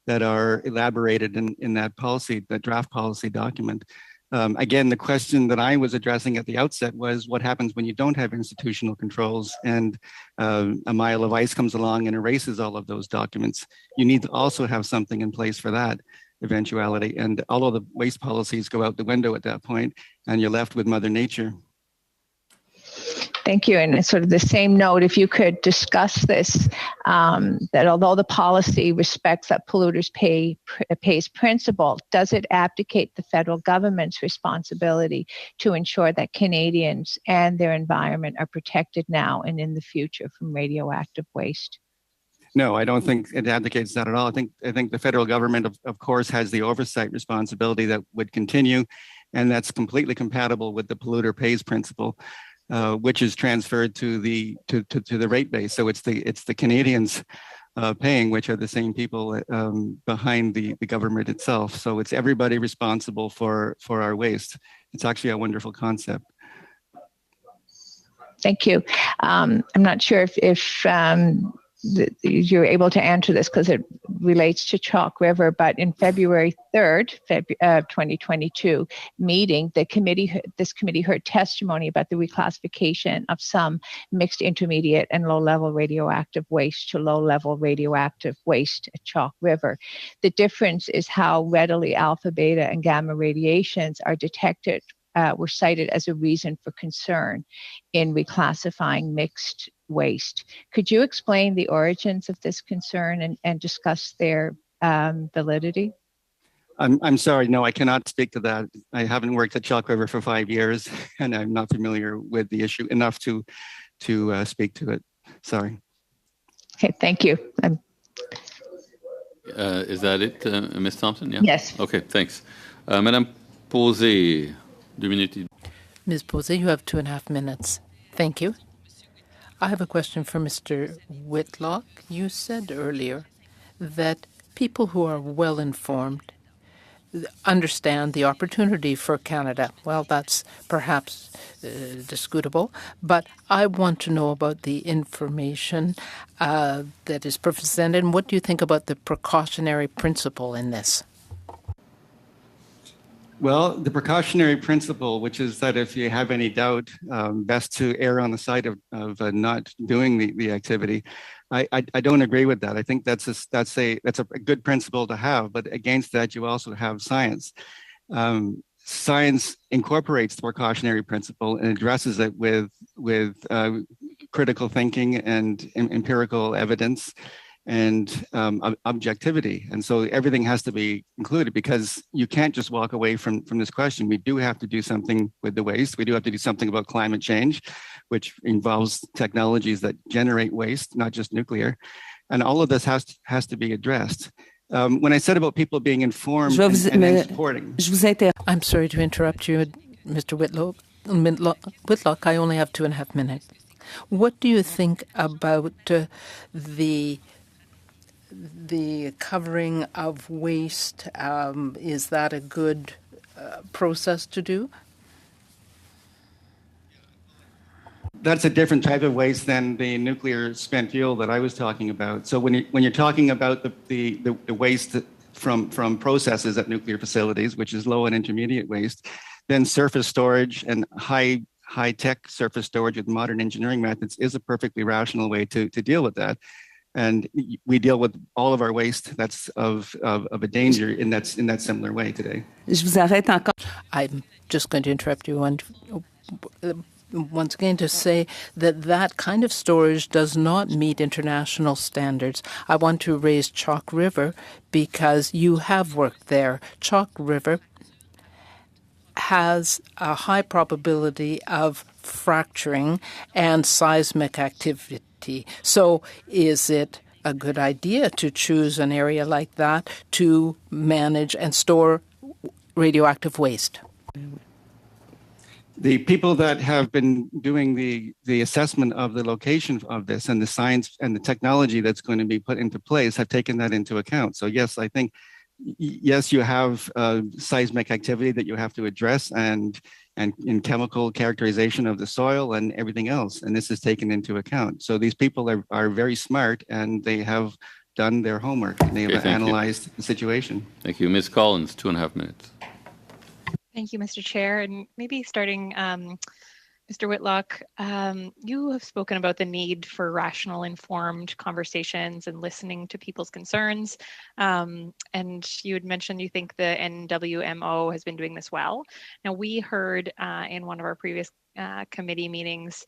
that are elaborated in that policy, that draft policy document. Again, the question that I was addressing at the outset was what happens when you don't have institutional controls and a mile of ice comes along and erases all of those documents. You need to also have something in place for that eventuality. And all of the waste policies go out the window at that point, and you're left with Mother Nature. Thank you. And sort of the same note, if you could discuss this, that although the policy respects that polluters pays principle, does it abdicate the federal government's responsibility to ensure that Canadians and their environment are protected now and in the future from radioactive waste? No, I don't think it advocates that at all. I think the federal government, of course, has the oversight responsibility that would continue, and that's completely compatible with the polluter pays principle. Which is transferred to the rate base. So it's the Canadians paying, which are the same people behind the government itself. So it's everybody responsible for our waste. It's actually a wonderful concept. Thank you. I'm not sure if you're able to answer this because it relates to Chalk River, but in February 3rd, 2022 meeting, this committee heard testimony about the reclassification of some mixed intermediate and low-level radioactive waste to low-level radioactive waste at Chalk River. The difference is how readily alpha, beta, and gamma radiations are detected were cited as a reason for concern in reclassifying mixed waste. Could you explain the origins of this concern and discuss their validity? I'm sorry, no, I cannot speak to that. I haven't worked at Chalk River for 5 years, and I'm not familiar with the issue enough to speak to it. Sorry. Okay, thank you. Is that it, Ms. Thompson? Yeah. Yes. Okay, thanks. Madame Posé, 2 minutes. Ms. Posey, you have 2.5 minutes. Thank you. I have a question for Mr. Whitlock. You said earlier that people who are well informed understand the opportunity for Canada. Well, that's perhaps discutable, but I want to know about the information that is presented, and what do you think about the precautionary principle in this? Well, the precautionary principle, which is that if you have any doubt, best to err on the side of not doing the activity. I don't agree with that. I think that's a good principle to have, but against that, you also have science. Science incorporates the precautionary principle and addresses it with critical thinking and empirical evidence and objectivity. And so everything has to be included, because you can't just walk away from this question. We do have to do something with the waste. We do have to do something about climate change, which involves technologies that generate waste, not just nuclear. And all of this has to be addressed. When I said about people being informed and supporting. I'm sorry to interrupt you, Mr. Whitlock. I only have 2.5 minutes. What do you think about the covering of waste? Is that a good process to do? That's a different type of waste than the nuclear spent fuel that I was talking about. So when you're talking about the waste from processes at nuclear facilities, which is low and intermediate waste, then surface storage and high-tech surface storage with modern engineering methods is a perfectly rational way to deal with that. And we deal with all of our waste that's of a danger in that similar way today. I'm just going to interrupt you once again to say that kind of storage does not meet international standards. I want to raise Chalk River because you have worked there. Chalk River has a high probability of fracturing and seismic activity. So is it a good idea to choose an area like that to manage and store radioactive waste? The people that have been doing the assessment of the location of this and the science and the technology that's going to be put into place have taken that into account. So yes, I think, yes, you have seismic activity that you have to address and in chemical characterization of the soil and everything else. And this is taken into account. So these people are very smart, and they have done their homework. And they have analyzed the situation. Thank you. Ms. Collins, 2.5 minutes. Thank you, Mr. Chair. And maybe starting, Mr. Whitlock, you have spoken about the need for rational, informed conversations and listening to people's concerns. And you had mentioned you think the NWMO has been doing this well. Now, we heard in one of our previous committee meetings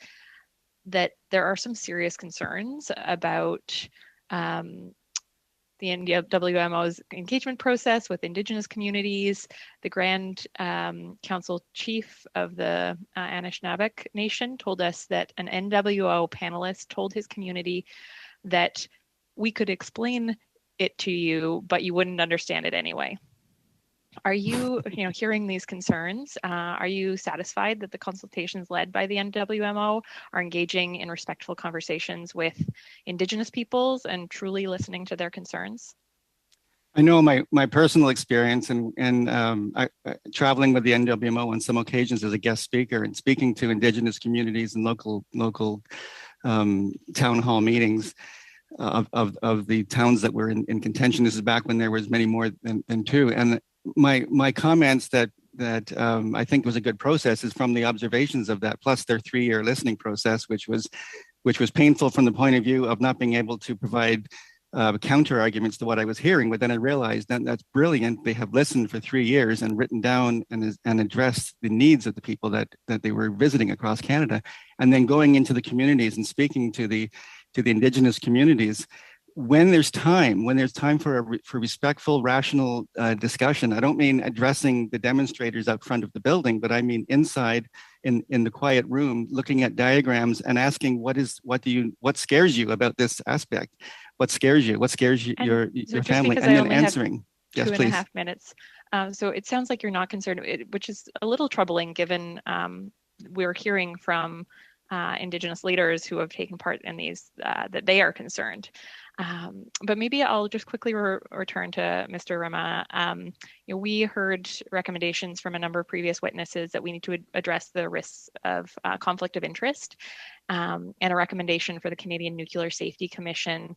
that there are some serious concerns about the NWMO's engagement process with Indigenous communities. The Grand Council Chief of the Anishinaabe Nation told us that an NWO panelist told his community that we could explain it to you, but you wouldn't understand it anyway. Are you, hearing these concerns, are you satisfied that the consultations led by the NWMO are engaging in respectful conversations with Indigenous peoples and truly listening to their concerns? I know my personal experience and traveling with the NWMO on some occasions as a guest speaker and speaking to Indigenous communities and local town hall meetings of the towns that were in contention. This is back when there was many more than two. And my comments that I think was a good process is from the observations of that, plus their 3-year listening process, which was painful from the point of view of not being able to provide counter arguments to what I was hearing. But then I realized that that's brilliant. They have listened for 3 years and written down and addressed the needs of the people that they were visiting across Canada, and then going into the communities and speaking to the Indigenous communities. When there's time for respectful, rational discussion. I don't mean addressing the demonstrators out front of the building, but I mean inside in the quiet room, looking at diagrams and asking what scares you about this aspect? What scares you? What scares you, your family? And then answering. Yes, please. 2.5 minutes. So it sounds like you're not concerned, which is a little troubling given we're hearing from Indigenous leaders who have taken part in these, that they are concerned. But maybe I'll just quickly return to Mr. Ramana. We heard recommendations from a number of previous witnesses that we need to address the risks of conflict of interest, and a recommendation for the Canadian Nuclear Safety Commission.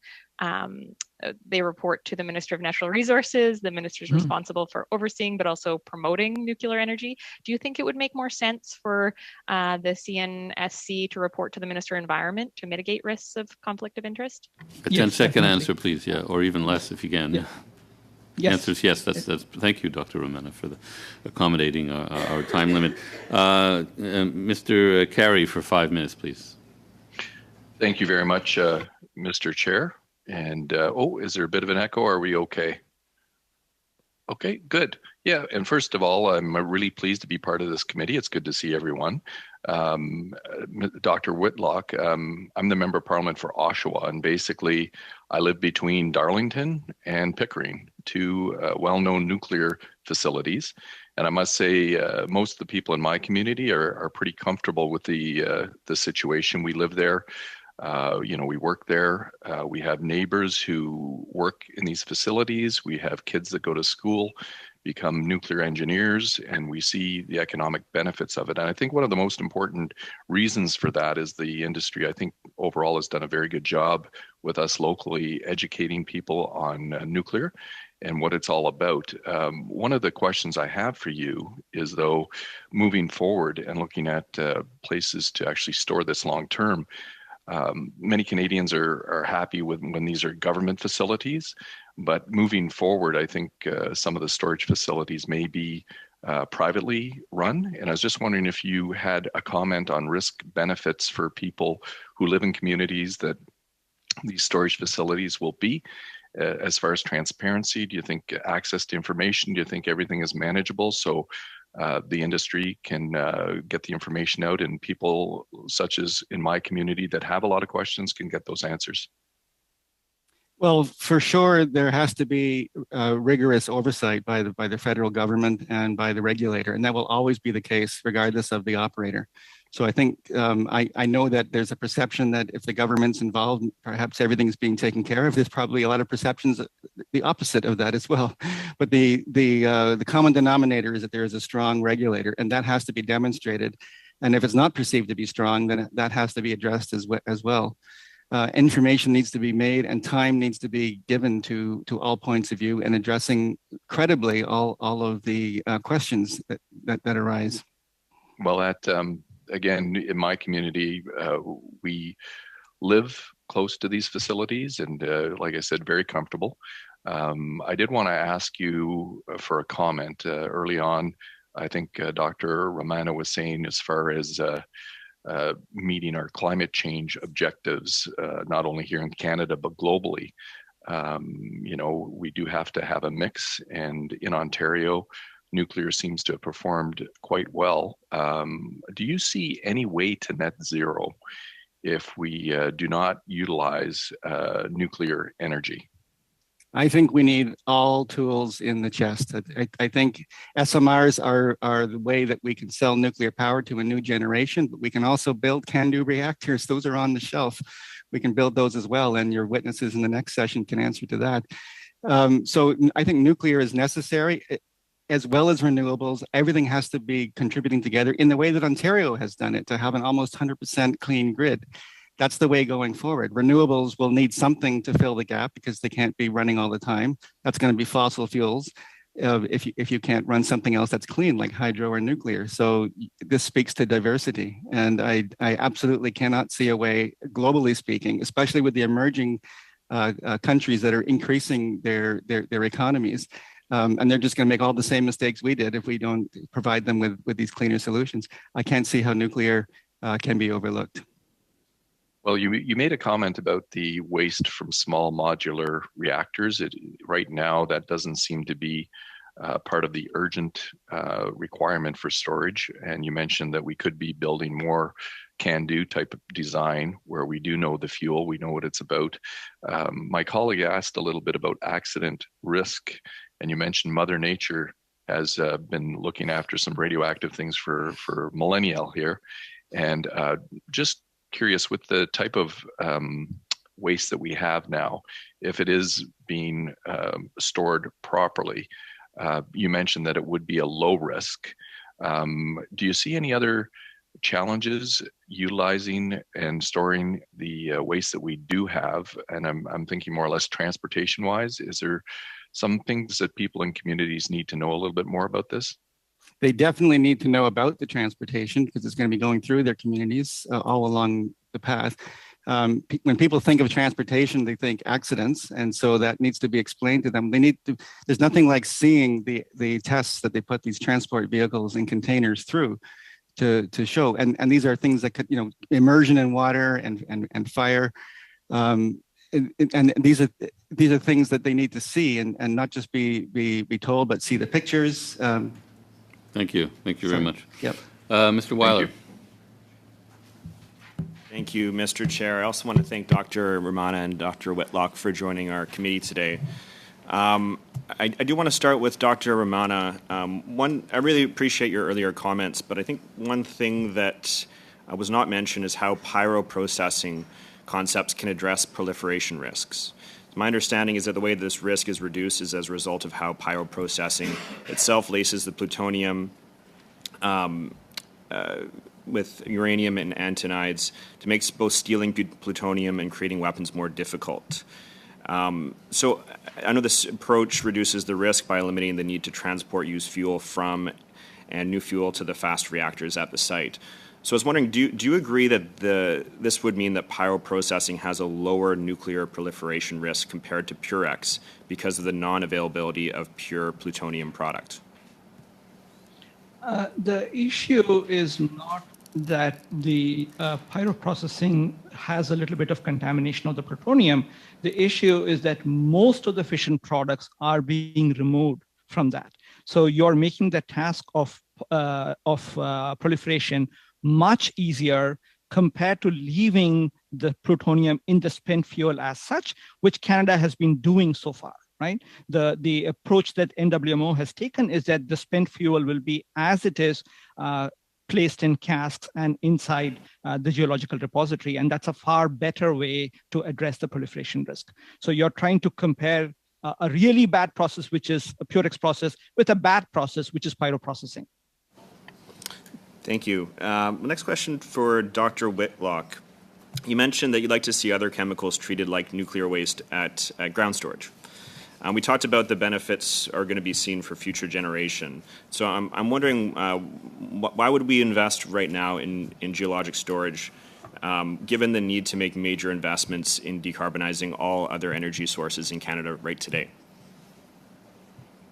They report to the Minister of Natural Resources. The minister is responsible for overseeing, but also promoting nuclear energy. Do you think it would make more sense for the CNSC to report to the Minister of Environment to mitigate risks of conflict of interest? A 10-second answer, please, or even less if you can. Yeah. Yes. Answer is yes. That's. Thank you, Dr. Ramana, for accommodating our time limit. Mr. Carey, for 5 minutes, please. Thank you very much, Mr. Chair. And is there a bit of an echo? Are we okay? Okay, good. Yeah, and first of all, I'm really pleased to be part of this committee. It's good to see everyone. Dr. Whitlock, I'm the Member of Parliament for Oshawa, and basically I live between Darlington and Pickering, two well-known nuclear facilities. And I must say, most of the people in my community are pretty comfortable with the situation. We live there. We work there. We have neighbors who work in these facilities. We have kids that go to school, become nuclear engineers, and we see the economic benefits of it. And I think one of the most important reasons for that is the industry, I think, overall has done a very good job with us locally educating people on nuclear and what it's all about. One of the questions I have for you is, though, moving forward and looking at places to actually store this long term, many Canadians are happy when these are government facilities, but moving forward, I think some of the storage facilities may be privately run. And I was just wondering if you had a comment on risk benefits for people who live in communities that these storage facilities will be. As far as transparency, do you think access to information, do you think everything is manageable so the industry can get the information out and people such as in my community that have a lot of questions can get those answers? Well, for sure, there has to be rigorous oversight by the federal government and by the regulator, and that will always be the case regardless of the operator. So I think I know that there's a perception that if the government's involved, perhaps everything's being taken care of. There's probably a lot of perceptions the opposite of that as well. But the common denominator is that there is a strong regulator, and that has to be demonstrated. And if it's not perceived to be strong, then that has to be addressed as well. Information needs to be made and time needs to be given to all points of view and addressing credibly all of the questions that arise. Well, again, in my community, we live close to these facilities and like I said, very comfortable. I did want to ask you for a comment early on. I think Dr. Ramana was saying as far as meeting our climate change objectives, not only here in Canada, but globally. We do have to have a mix, and in Ontario, nuclear seems to have performed quite well. Do you see any way to net zero if we do not utilize nuclear energy? I think we need all tools in the chest. I think SMRs are the way that we can sell nuclear power to a new generation, but we can also build CANDU reactors. Those are on the shelf. We can build those as well, and your witnesses in the next session can answer to that. So I think nuclear is necessary, as well as renewables. Everything has to be contributing together in the way that Ontario has done it, to have an almost 100% clean grid. That's the way going forward. Renewables will need something to fill the gap because they can't be running all the time. That's going to be fossil fuels if you can't run something else that's clean, like hydro or nuclear. So this speaks to diversity. And I absolutely cannot see a way, globally speaking, especially with the emerging countries that are increasing their economies. And they're just going to make all the same mistakes we did if we don't provide them with these cleaner solutions. I can't see how nuclear can be overlooked. Well, you made a comment about the waste from small modular reactors. Right now, that doesn't seem to be part of the urgent requirement for storage. And you mentioned that we could be building more CANDU type of design where we do know the fuel, we know what it's about. My colleague asked a little bit about accident risk, and you mentioned Mother Nature has been looking after some radioactive things for millennia here. And just curious, with the type of waste that we have now, if it is being stored properly, you mentioned that it would be a low risk. Do you see any other challenges utilizing and storing the waste that we do have? And I'm thinking more or less transportation wise. Is there some things that people in communities need to know a little bit more about this? They definitely need to know about the transportation because it's going to be going through their communities all along the path. When people think of transportation, they think accidents. And so that needs to be explained to them. There's nothing like seeing the tests that they put these transport vehicles and containers through to show. And these are things that could, immersion in water and fire. And these are things that they need to see and not just be told, but see the pictures. Thank you. Thank you very much. Yep. Mr. Weiler. Thank you, Mr. Chair. I also want to thank Dr. Romana and Dr. Whitlock for joining our committee today. I do want to start with Dr. Romana. I really appreciate your earlier comments, but I think one thing that was not mentioned is how pyroprocessing concepts can address proliferation risks. My understanding is that the way this risk is reduced is as a result of how pyroprocessing itself laces the plutonium with uranium and antonides to make both stealing plutonium and creating weapons more difficult. So I know this approach reduces the risk by eliminating the need to transport used fuel from and new fuel to the fast reactors at the site. So I was wondering, do you agree that this would mean that pyroprocessing has a lower nuclear proliferation risk compared to Purex because of the non-availability of pure plutonium product? The issue is not that the pyroprocessing has a little bit of contamination of the plutonium. The issue is that most of the fission products are being removed from that. So you're making the task of proliferation much easier compared to leaving the plutonium in the spent fuel as such, which Canada has been doing so far, right? The approach that NWMO has taken is that the spent fuel will be as it is placed in casks and inside the geological repository. And that's a far better way to address the proliferation risk. So you're trying to compare a really bad process, which is a Purex process, with a bad process, which is pyroprocessing. Thank you. Next question for Dr. Whitlock. You mentioned that you'd like to see other chemicals treated like nuclear waste at ground storage. We talked about the benefits are going to be seen for future generation. So I'm wondering, why would we invest right now in geologic storage, given the need to make major investments in decarbonizing all other energy sources in Canada right today?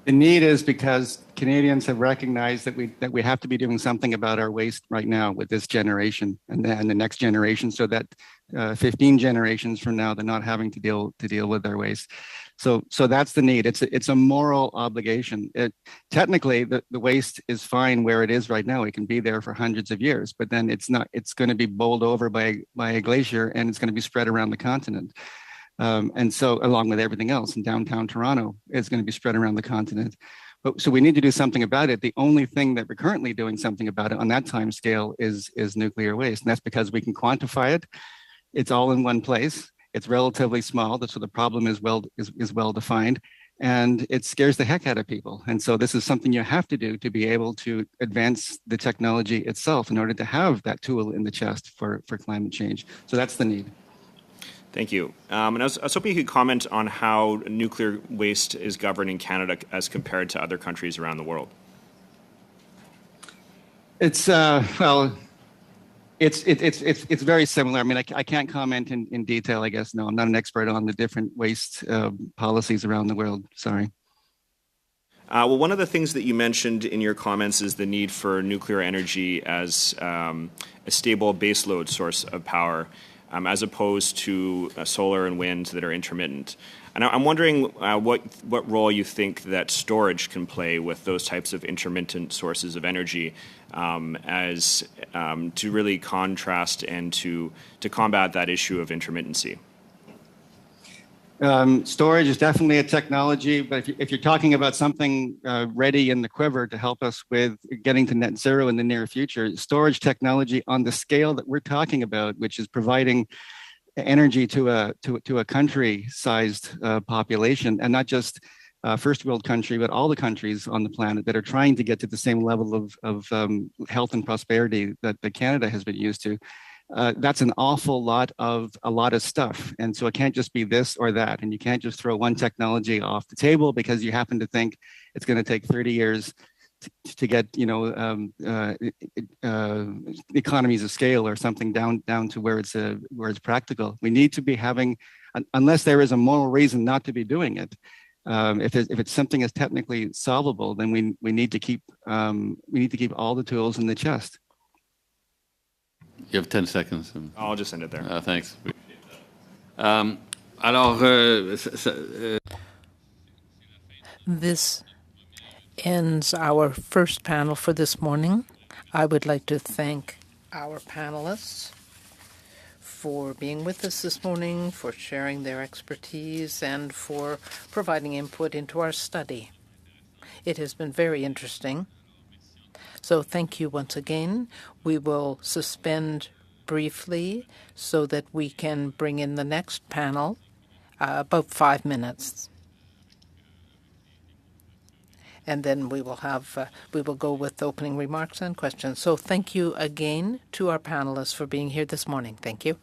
The need is because Canadians have recognized that we have to be doing something about our waste right now with this generation and the next generation, so that 15 generations from now they're not having to deal with their waste. So that's the need. It's a moral obligation. Technically, the waste is fine where it is right now. It can be there for hundreds of years, but then it's not. It's going to be bowled over by a glacier, and it's going to be spread around the continent. And so, along with everything else in downtown Toronto, it's going to be spread around the continent. But, so we need to do something about it. The only thing that we're currently doing something about it on that time scale is nuclear waste. And that's because we can quantify it. It's all in one place. It's relatively small. So the problem is well defined. And it scares the heck out of people. And so this is something you have to do to be able to advance the technology itself in order to have that tool in the chest for climate change. So that's the need. Thank you. And I was hoping you could comment on how nuclear waste is governed in Canada as compared to other countries around the world. It's well, it's very similar. I mean, I can't comment in detail. I guess no, I'm not an expert on the different waste policies around the world. Sorry. Well, one of the things that you mentioned in your comments is the need for nuclear energy as a stable baseload source of power, as opposed to solar and wind that are intermittent. And I'm wondering what role you think that storage can play with those types of intermittent sources of energy, as to really contrast and to combat that issue of intermittency. Storage is definitely a technology, but if you're talking about something ready in the quiver to help us with getting to net zero in the near future, storage technology on the scale that we're talking about, which is providing energy to a country-sized population, and not just first world country, but all the countries on the planet that are trying to get to the same level of health and prosperity that Canada has been used to. That's an awful lot of stuff. And so it can't just be this or that. And you can't just throw one technology off the table because you happen to think it's going to take 30 years to get, economies of scale or something down to where it's practical. We need to be having, unless there is a moral reason not to be doing it. If it's something that's technically solvable, then we need to keep all the tools in the chest. You have 10 seconds. I'll just end it there. Thanks. This ends our first panel for this morning. I would like to thank our panelists for being with us this morning, for sharing their expertise, and for providing input into our study. It has been very interesting. So thank you once again. We will suspend briefly so that we can bring in the next panel, about 5 minutes. And then we will go with opening remarks and questions. So thank you again to our panelists for being here this morning. Thank you.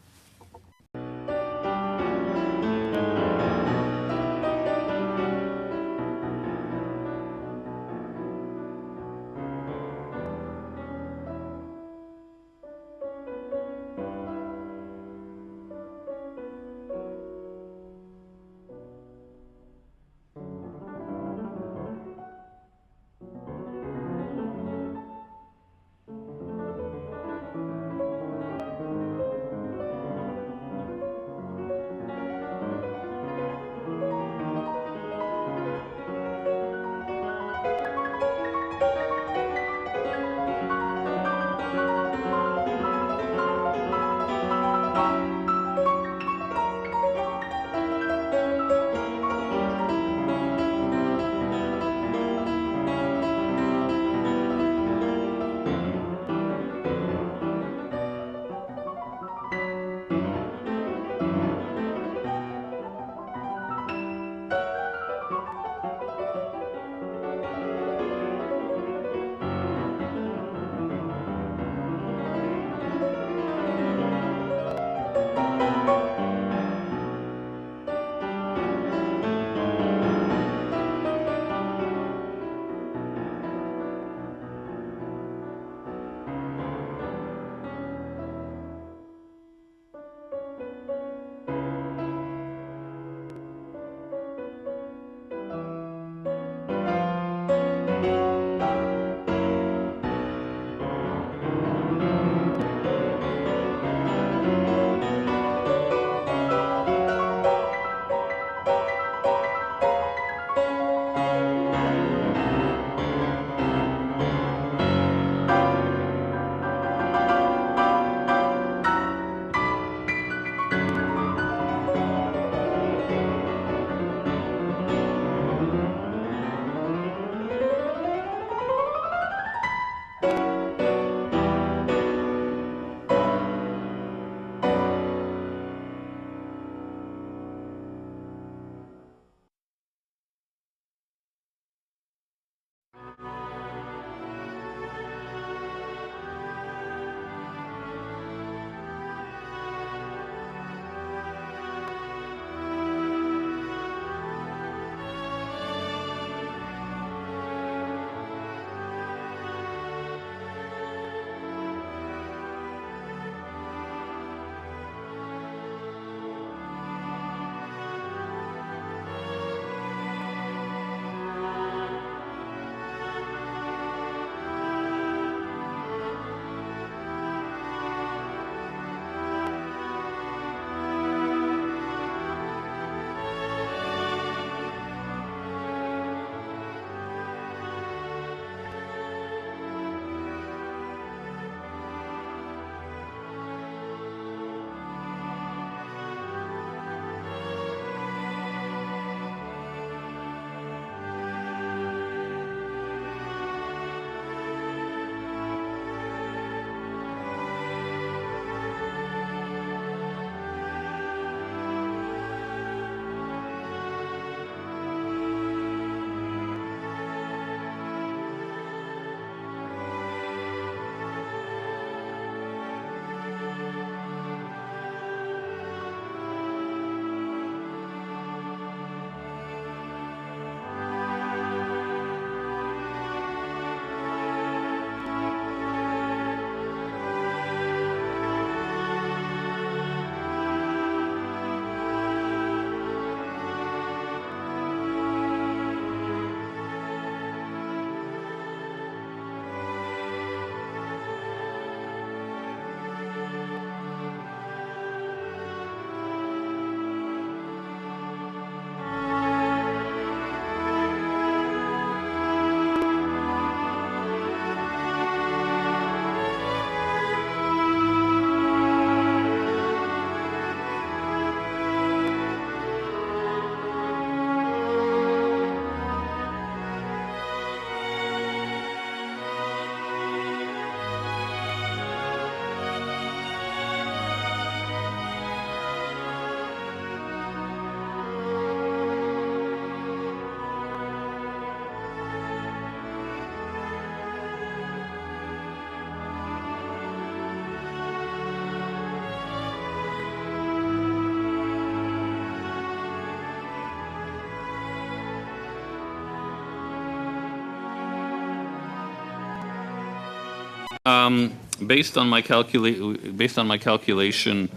Based on my calculation,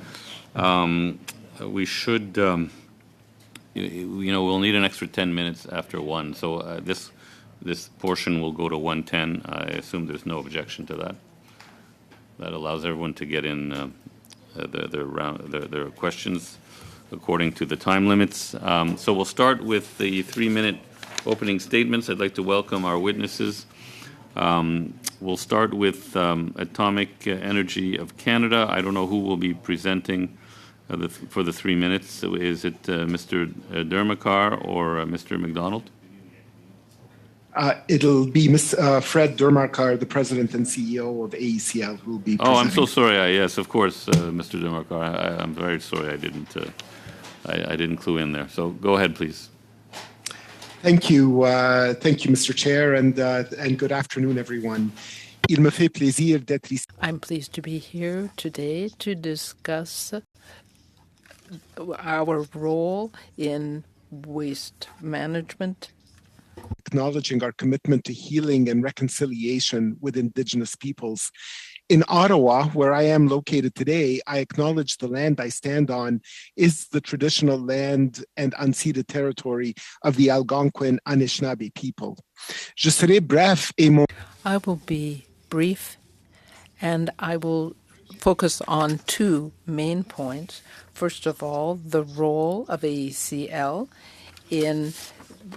we should, we'll need an extra 10 minutes after 1. So this portion will go to 1:10. I assume there's no objection to that. That allows everyone to get in their questions according to the time limits. So we'll start with the 3-minute opening statements. I'd like to welcome our witnesses. We'll start with Atomic Energy of Canada. I don't know who will be presenting for the 3 minutes. So is it Mr. Dermakar or Mr. McDonald? It'll be Fred Dermakar, the president and CEO of AECL, who will be presenting. Oh, I'm so sorry. Yes, of course, Mr. Dermakar. I'm very sorry. I didn't clue in there. So go ahead, please. Thank you, Mr. Chair, and good afternoon, everyone. Il me fait plaisir d'être ici. I'm pleased to be here today to discuss our role in waste management. Acknowledging our commitment to healing and reconciliation with Indigenous peoples. In Ottawa, where I am located today, I acknowledge the land I stand on is the traditional land and unceded territory of the Algonquin Anishinaabe people. Je serai bref et mon... I will be brief, and I will focus on 2 main points. First of all, the role of AECL in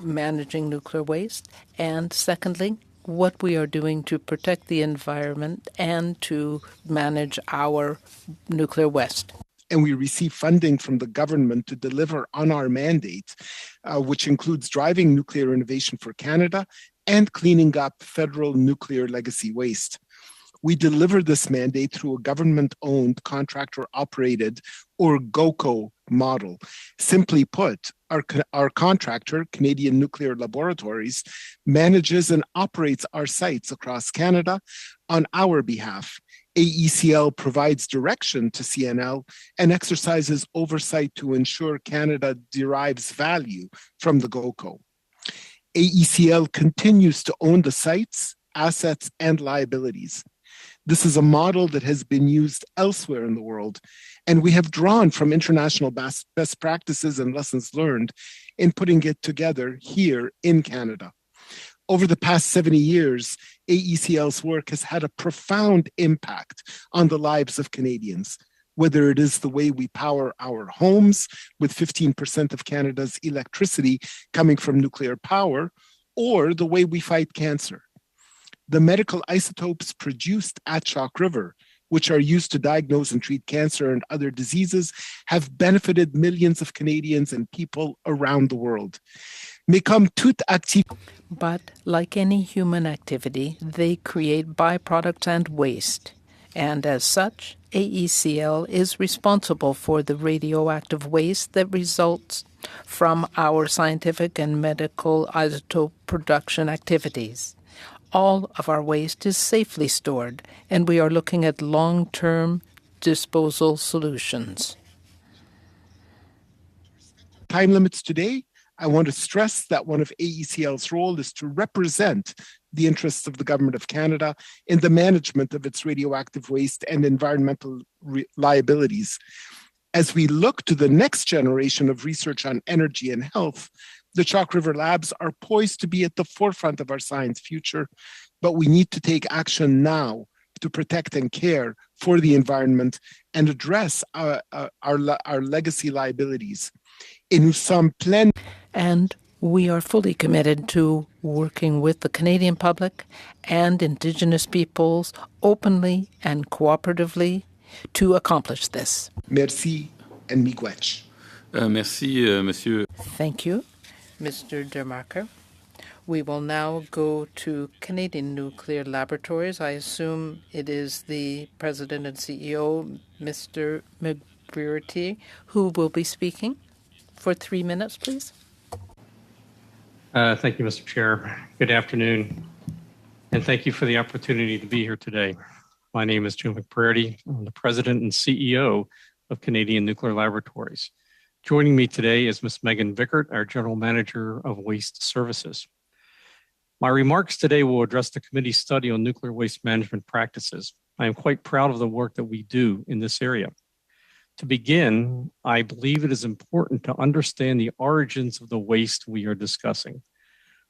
managing nuclear waste, and secondly, what we are doing to protect the environment and to manage our nuclear waste. And we receive funding from the government to deliver on our mandate, which includes driving nuclear innovation for Canada and cleaning up federal nuclear legacy waste. We deliver this mandate through a government-owned, contractor-operated, or GOCO model. Simply put, our contractor, Canadian Nuclear Laboratories, manages and operates our sites across Canada on our behalf. AECL provides direction to CNL and exercises oversight to ensure Canada derives value from the GOCO. AECL continues to own the sites, assets, and liabilities. This is a model that has been used elsewhere in the world, and we have drawn from international best practices and lessons learned in putting it together here in Canada. Over the past 70 years, AECL's work has had a profound impact on the lives of Canadians, whether it is the way we power our homes, with 15% of Canada's electricity coming from nuclear power, or the way we fight cancer. The medical isotopes produced at Chalk River, which are used to diagnose and treat cancer and other diseases, have benefited millions of Canadians and people around the world. But like any human activity, they create byproducts and waste. And as such, AECL is responsible for the radioactive waste that results from our scientific and medical isotope production activities. All of our waste is safely stored, and we are looking at long-term disposal solutions. Time limits today, I want to stress that one of AECL's role is to represent the interests of the Government of Canada in the management of its radioactive waste and environmental liabilities. As we look to the next generation of research on energy and health, the Chalk River Labs are poised to be at the forefront of our science future, but we need to take action now to protect and care for the environment and address our legacy liabilities. And we are fully committed to working with the Canadian public and Indigenous peoples openly and cooperatively to accomplish this. Merci and miigwech. Merci, monsieur. Thank you, Mr. Dermakar. We will now go to Canadian Nuclear Laboratories. I assume it is the President and CEO, Mr. McBrearty, who will be speaking for 3 minutes, please. Thank you, Mr. Chair. Good afternoon, and thank you for the opportunity to be here today. My name is Joe McBrearty. I'm the President and CEO of Canadian Nuclear Laboratories. Joining me today is Ms. Megan Vickert, our General Manager of Waste Services. My remarks today will address the committee's study on nuclear waste management practices. I am quite proud of the work that we do in this area. To begin, I believe it is important to understand the origins of the waste we are discussing.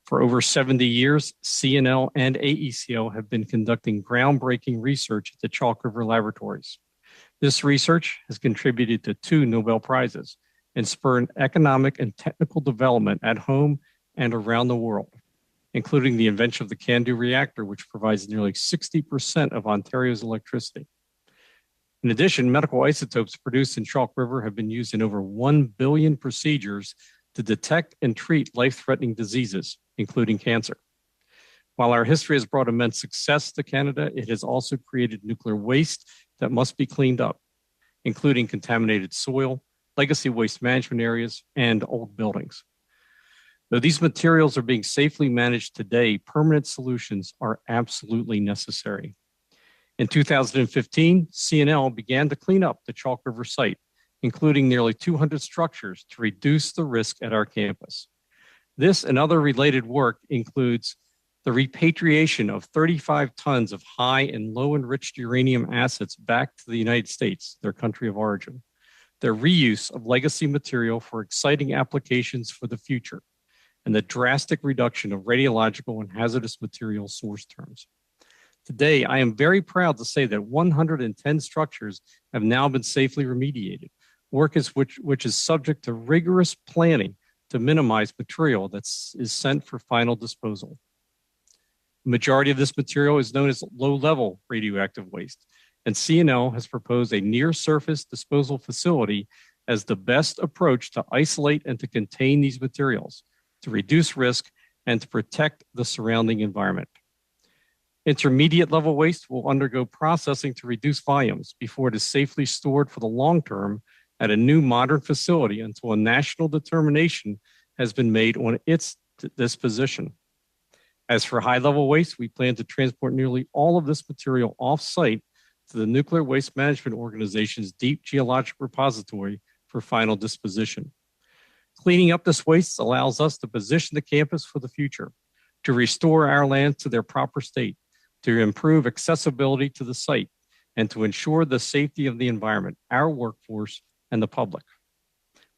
For over 70 years, CNL and AECO have been conducting groundbreaking research at the Chalk River Laboratories. This research has contributed to 2 Nobel Prizes and spurred economic and technical development at home and around the world, including the invention of the CANDU reactor, which provides nearly 60% of Ontario's electricity. In addition, medical isotopes produced in Chalk River have been used in over 1 billion procedures to detect and treat life-threatening diseases, including cancer. While our history has brought immense success to Canada, it has also created nuclear waste that must be cleaned up, including contaminated soil, legacy waste management areas, and old buildings. Though these materials are being safely managed today, permanent solutions are absolutely necessary. In 2015, CNL began to clean up the Chalk River site, including nearly 200 structures to reduce the risk at our campus. This and other related work includes the repatriation of 35 tons of high and low enriched uranium assets back to the United States, their country of origin, the reuse of legacy material for exciting applications for the future, and the drastic reduction of radiological and hazardous material source terms. Today, I am very proud to say that 110 structures have now been safely remediated, work which is subject to rigorous planning to minimize material that is sent for final disposal. The majority of this material is known as low-level radioactive waste, and CNL has proposed a near-surface disposal facility as the best approach to isolate and to contain these materials, to reduce risk, and to protect the surrounding environment. Intermediate level waste will undergo processing to reduce volumes before it is safely stored for the long term at a new modern facility until a national determination has been made on its disposition. As for high level waste, we plan to transport nearly all of this material off-site to the Nuclear Waste Management Organization's deep geologic repository for final disposition. Cleaning up this waste allows us to position the campus for the future, to restore our lands to their proper state, to improve accessibility to the site, and to ensure the safety of the environment, our workforce, and the public.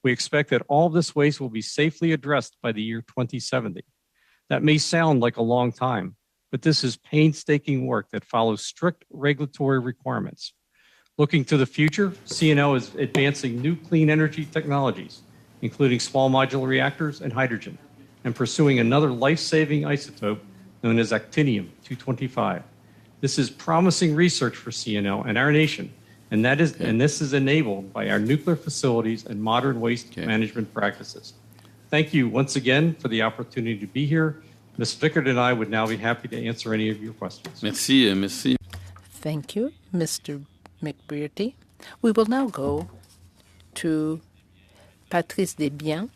We expect that all this waste will be safely addressed by the year 2070. That may sound like a long time, but this is painstaking work that follows strict regulatory requirements. Looking to the future, CNL is advancing new clean energy technologies, including small modular reactors and hydrogen, and pursuing another life-saving isotope known as actinium-225. This is promising research for CNL and our nation, and this is enabled by our nuclear facilities and modern waste management practices. Thank you once again for the opportunity to be here. Ms. Vickert and I would now be happy to answer any of your questions. Merci, merci. Thank you, Mr. McBrearty. We will now go to Patrice Desbiens,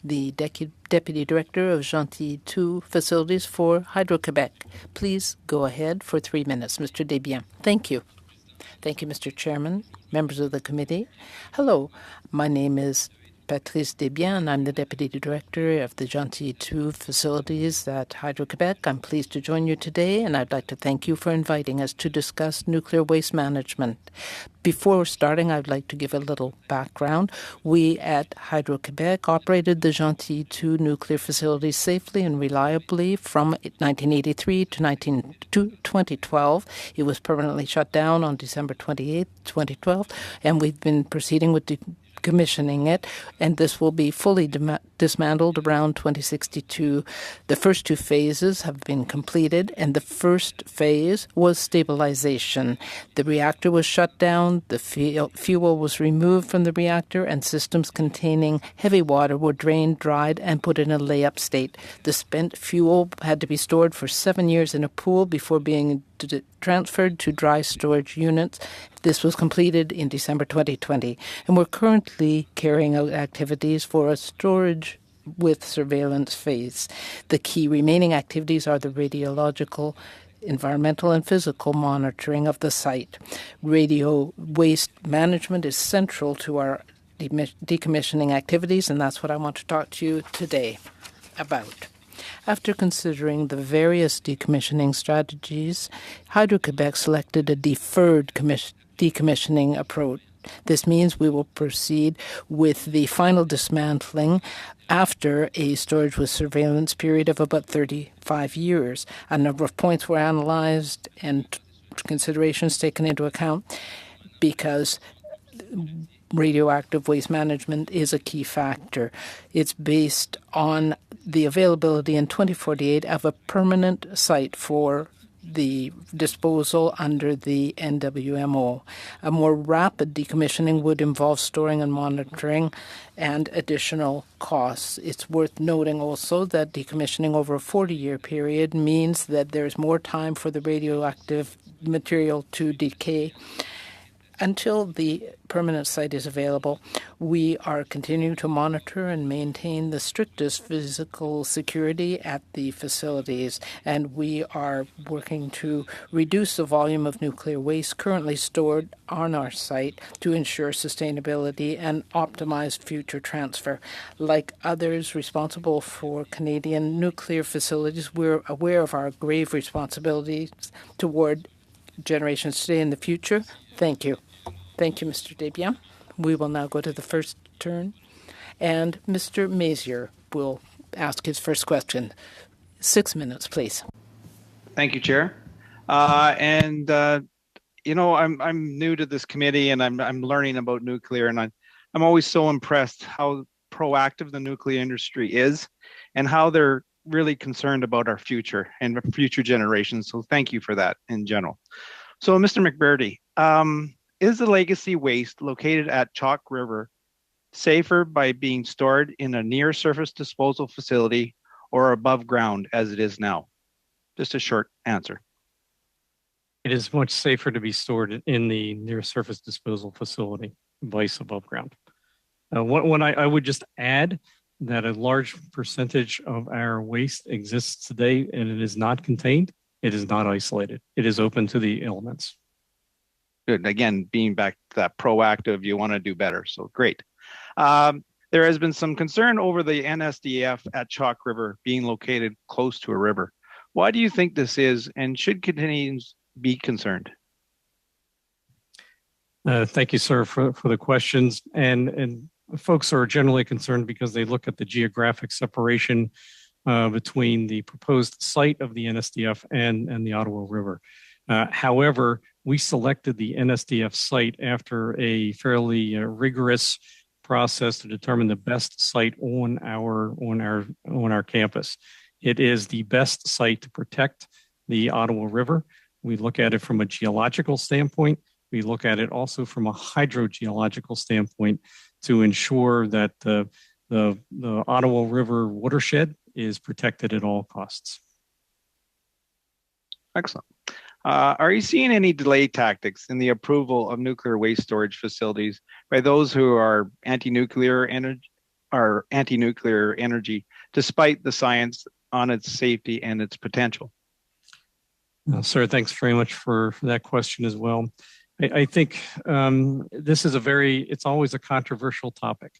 the Deputy Director of Gentilly II Facilities for Hydro-Québec. Please go ahead for 3 minutes, Mr. Desbiens. Thank you. Thank you, Mr. Chairman, members of the committee. Hello, my name is Patrice Desbiens, and I'm the Deputy Director of the Gentilly II Facilities at Hydro-Québec. I'm pleased to join you today, and I'd like to thank you for inviting us to discuss nuclear waste management. Before starting, I'd like to give a little background. We at Hydro-Québec operated the Gentilly II nuclear facilities safely and reliably from 1983 to 2012. It was permanently shut down on December 28, 2012, and we've been proceeding with commissioning it, and this will be fully dismantled around 2062. The first 2 phases have been completed, and the first phase was stabilization. The reactor was shut down, the fuel was removed from the reactor, and systems containing heavy water were drained, dried, and put in a layup state. The spent fuel had to be stored for 7 years in a pool before being transferred to dry storage units. This was completed in December 2020, and we're currently carrying out activities for a storage with surveillance phase. The key remaining activities are the radiological, environmental, and physical monitoring of the site. Radio waste management is central to our decommissioning activities, and that's what I want to talk to you today about. After considering the various decommissioning strategies, Hydro-Quebec selected a deferred decommissioning approach. This means we will proceed with the final dismantling after a storage with surveillance period of about 35 years. A number of points were analyzed and considerations taken into account because radioactive waste management is a key factor. It's based on the availability in 2048 of a permanent site for the disposal under the NWMO. A more rapid decommissioning would involve storing and monitoring and additional costs. It's worth noting also that decommissioning over a 40-year period means that there's more time for the radioactive material to decay. Until the permanent site is available, we are continuing to monitor and maintain the strictest physical security at the facilities, and we are working to reduce the volume of nuclear waste currently stored on our site to ensure sustainability and optimize future transfer. Like others responsible for Canadian nuclear facilities, we're aware of our grave responsibilities toward generations today and the future. Thank you. Thank you, Mr. Desbiens. We will now go to the first turn, and Mr. Mazier will ask his first question. 6 minutes, please. Thank you, Chair. You know, I'm new to this committee, and I'm learning about nuclear, and I'm always so impressed how proactive the nuclear industry is, and how they're really concerned about our future and future generations. So thank you for that in general. So, Mr. McBurdy, is the legacy waste located at Chalk River safer by being stored in a near surface disposal facility or above ground as it is now? Just a short answer. It is much safer to be stored in the near surface disposal facility, vice above ground. I would just add that a large percentage of our waste exists today and it is not contained. It is not isolated. It is open to the elements. Good. Again, being back to that proactive, you want to do better. So great. There has been some concern over the NSDF at Chalk River being located close to a river. Why do you think this is, and should Canadians be concerned? Thank you, sir, for the questions. And folks are generally concerned because they look at the geographic separation between the proposed site of the NSDF and the Ottawa River. However, we selected the NSDF site after a fairly rigorous process to determine the best site on our campus. It is the best site to protect the Ottawa River. We look at it from a geological standpoint. We look at it also from a hydrogeological standpoint to ensure that the Ottawa River watershed is protected at all costs. Excellent. Are you seeing any delay tactics in the approval of nuclear waste storage facilities by those who are anti-nuclear energy, despite the science on its safety and its potential? Sir, thanks very much for that question as well. I think this is it's always a controversial topic,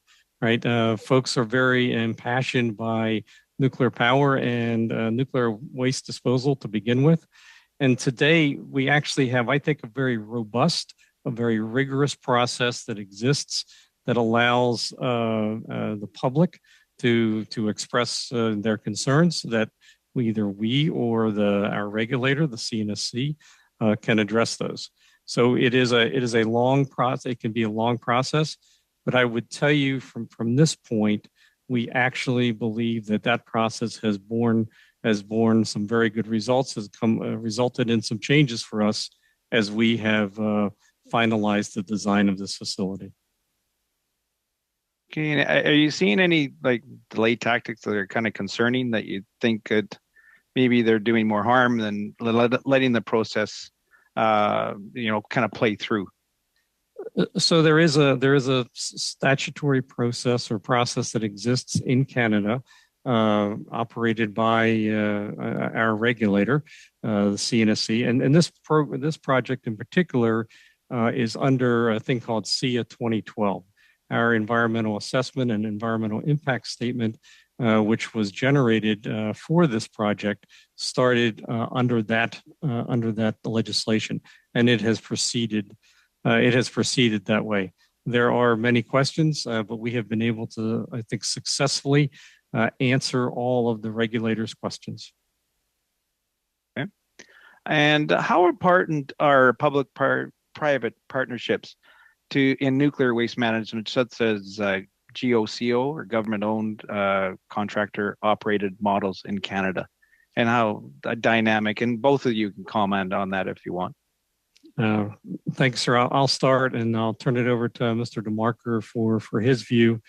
right? Folks are very impassioned by nuclear power and nuclear waste disposal to begin with. And today we actually have, I think, a very robust, a very rigorous process that exists that allows the public to express their concerns that either we or our regulator, the CNSC, can address those. So it is a long process. It can be a long process, but I would tell you from this point, we actually believe that process has borne some very good results, has resulted in some changes for us as we have finalized the design of this facility. Okay, are you seeing any delay tactics that are kind of concerning that you think could maybe they're doing more harm than letting the process, kind of play through? So there is a statutory process that exists in Canada, operated by our regulator, the CNSC, and this project in particular is under a thing called SIA 2012. Our environmental assessment and environmental impact statement which was generated for this project, started under that legislation, and it has proceeded. That way. There are many questions, but we have been able to, I think, successfully answer all of the regulators' questions. Okay. And how important are public-private partnerships in nuclear waste management, such as GOCO or government-owned contractor-operated models in Canada, and how dynamic? And both of you can comment on that if you want. Thanks, sir. I'll start, and I'll turn it over to Mr. DeMarker for his view.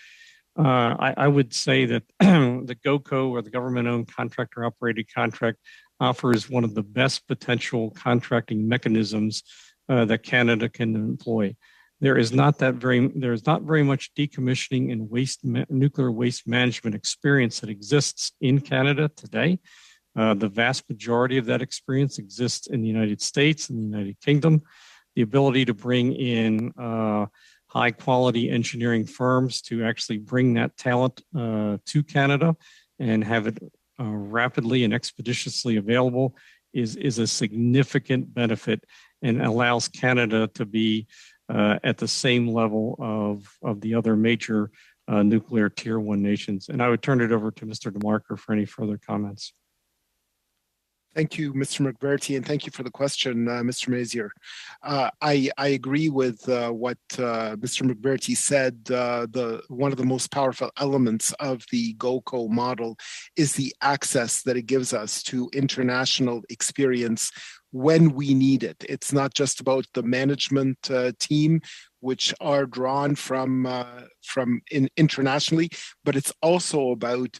I would say that the GOCO, or the government-owned contractor-operated contract, offers one of the best potential contracting mechanisms that Canada can employ. There is not very much decommissioning and nuclear waste management experience that exists in Canada today. The vast majority of that experience exists in the United States and the United Kingdom. The ability to bring in high quality engineering firms to actually bring that talent to Canada and have it rapidly and expeditiously available is a significant benefit, and allows Canada to be at the same level of the other major nuclear tier 1 nations. And I would turn it over to Mr. DeMarker for any further comments. Thank you, Mr. McVerty, and thank you for the question, Mr. Mazier. I agree with what Mr. McVerty said. One of the most powerful elements of the GOCO model is the access that it gives us to international experience when we need it. It's not just about the management team, which are drawn from internationally, but it's also about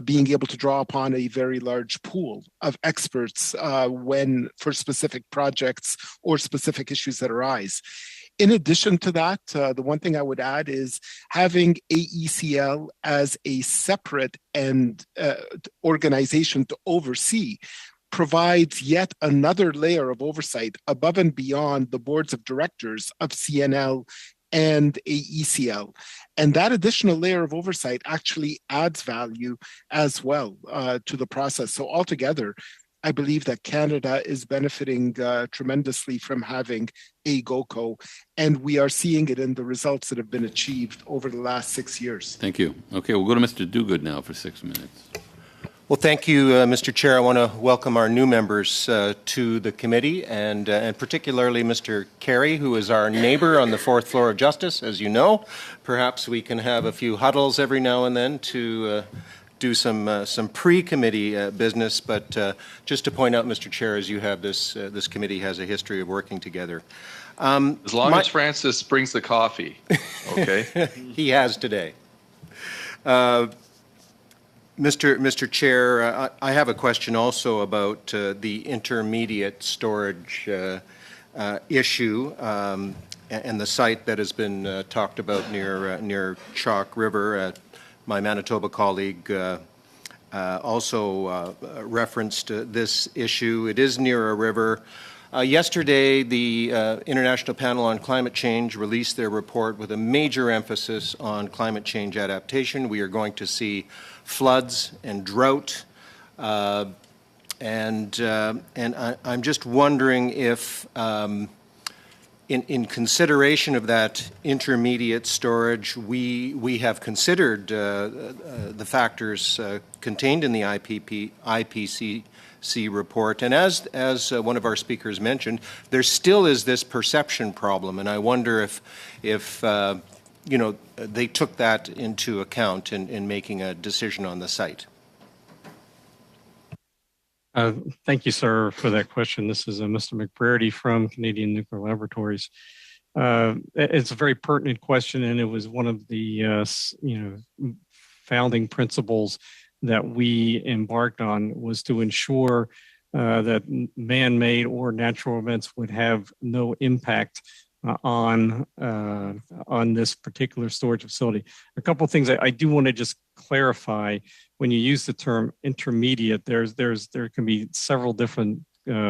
being able to draw upon a very large pool of experts for specific projects or specific issues that arise. In addition to that, the one thing I would add is having AECL as a separate organization to oversee provides yet another layer of oversight above and beyond the boards of directors of CNL and AECL. And that additional layer of oversight actually adds value as well to the process. So altogether, I believe that Canada is benefiting tremendously from having a GOCO, and we are seeing it in the results that have been achieved over the last 6 years. Thank you. Okay, we'll go to Mr. Duguid now for 6 minutes. Well, thank you, Mr. Chair. I want to welcome our new members to the committee, and particularly Mr. Carey, who is our neighbor on the 4th floor of Justice, as you know. Perhaps we can have a few huddles every now and then to do some pre-committee business, but just to point out, Mr. Chair, as you have this committee has a history of working together. As long as Francis brings the coffee, okay? He has today. Mr. Chair, I have a question also about the intermediate storage issue and the site that has been talked about near Chalk River. My Manitoba colleague also referenced this issue. It is near a river. Yesterday, the International Panel on Climate Change released their report with a major emphasis on climate change adaptation. We are going to see floods and drought, and I'm just wondering if, in consideration of that intermediate storage, we have considered the factors contained in the IPCC report. And as one of our speakers mentioned, there still is this perception problem, and I wonder if they took that into account in making a decision on the site. Thank you, sir, for that question. This is Mr. McBrady from Canadian Nuclear Laboratories. It's a very pertinent question, and it was one of the founding principles that we embarked on, was to ensure that man-made or natural events would have no impact on this particular storage facility. A couple of things I do want to just clarify. When you use the term intermediate, there can be several different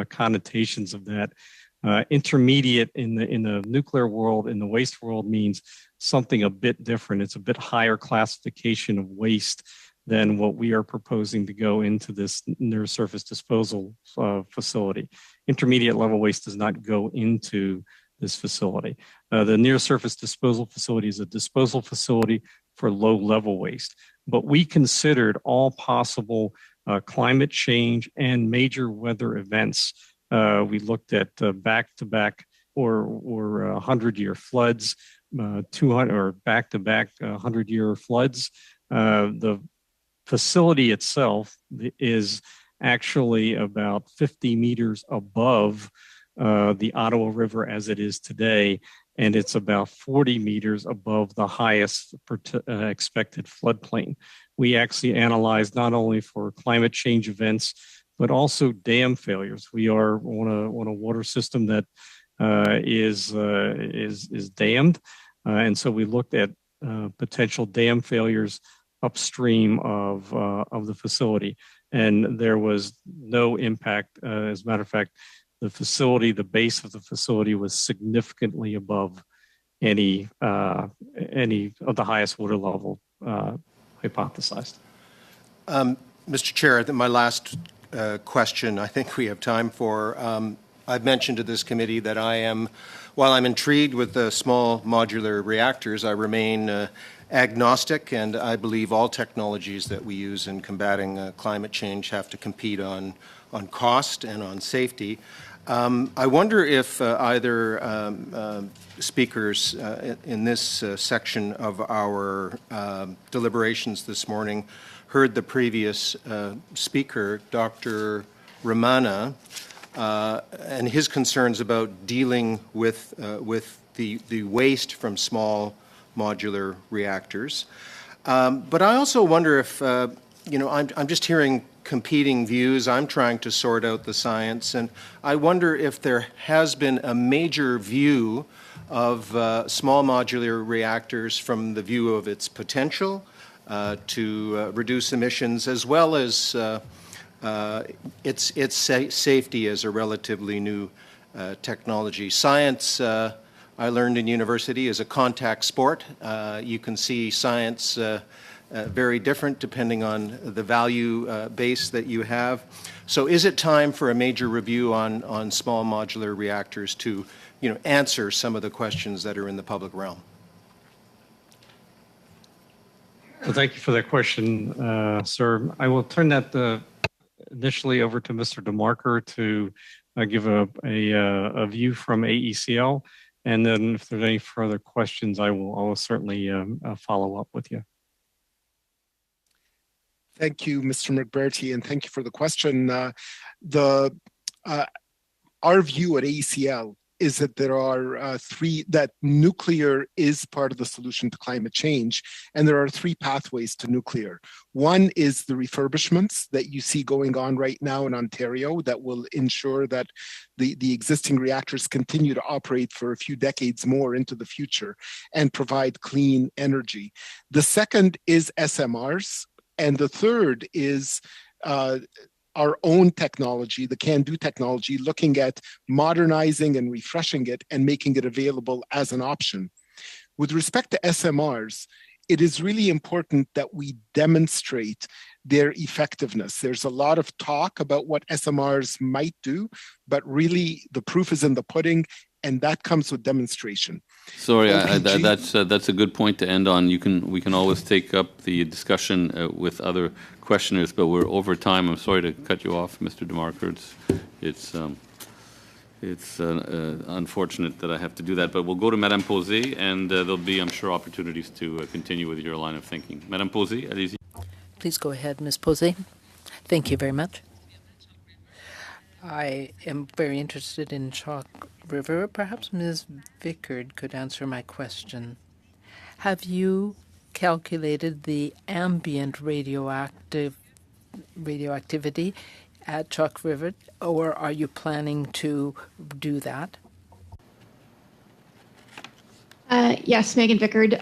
connotations of that. Intermediate in the nuclear world, in the waste world, means something a bit different. It's a bit higher classification of waste than what we are proposing to go into this near surface disposal facility. Intermediate level waste does not go into this facility. The near surface disposal facility is a disposal facility for low level waste, but we considered all possible climate change and major weather events. We looked at back-to-back or 100-year floods, 200 or back-to-back 100-year floods. The facility itself is actually about 50 meters above the Ottawa River as it is today, and it's about 40 meters above the highest expected floodplain. We actually analyzed not only for climate change events, but also dam failures. We are on a water system that is dammed, and so we looked at potential dam failures upstream of the facility, and there was no impact. As a matter of fact, the base of the facility was significantly above any of the highest water level hypothesized. Mr. Chair, my last question I think we have time for. I've mentioned to this committee that while I'm intrigued with the small modular reactors, I remain agnostic, and I believe all technologies that we use in combating climate change have to compete on cost and on safety. I wonder if either speakers in this section of our deliberations this morning heard the previous speaker, Dr. Romana, and his concerns about dealing with the waste from small modular reactors. But I also wonder if, I'm just hearing competing views. I'm trying to sort out the science, and I wonder if there has been a major view of small modular reactors from the view of its potential to reduce emissions, as well as its safety as a relatively new technology. Science, I learned in university, is a contact sport. You can see science very different depending on the value base that you have. So is it time for a major review on small modular reactors to answer some of the questions that are in the public realm? Well, thank you for that question, sir. I will turn that initially over to Mr. DeMarker to give a view from AECL, and then if there's any further questions, I will certainly follow up with you. Thank you, Mr. McBurty, and thank you for the question. Our view at AECL is that there are that nuclear is part of the solution to climate change, and there are three pathways to nuclear. One is the refurbishments that you see going on right now in Ontario that will ensure that the existing reactors continue to operate for a few decades more into the future and provide clean energy. The second is SMRs, and the third is our own technology, the CANDO technology, looking at modernizing and refreshing it and making it available as an option. With respect to SMRs, it is really important that we demonstrate their effectiveness. There's a lot of talk about what SMRs might do, but really the proof is in the pudding, and that comes with demonstration. Sorry, that's a good point to end on. We can always take up the discussion with other questioners, but we're over time. I'm sorry to cut you off, Mr. DeMarker. It's unfortunate that I have to do that, but we'll go to Madame Posey, and there'll be, I'm sure, opportunities to continue with your line of thinking. Madame Posey, allez-y. Please go ahead, Ms. Posey. Thank you very much. I am very interested in Chalk River. Perhaps Ms. Vickard could answer my question. Have you calculated the ambient radioactivity at Chalk River, or are you planning to do that? Yes, Megan Vickard.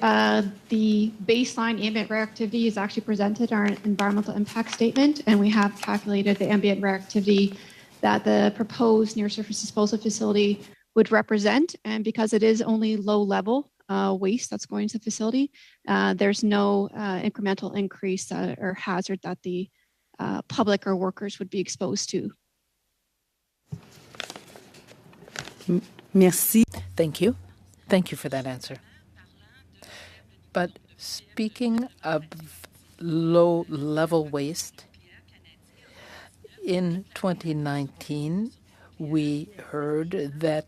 The baseline ambient reactivity is actually presented in our environmental impact statement, and we have calculated the ambient reactivity that the proposed near surface disposal facility would represent. And because it is only low level, waste that's going to the facility, there's no incremental increase or hazard that the public or workers would be exposed to. Merci. Thank you. Thank you for that answer. But speaking of low-level waste, in 2019, we heard that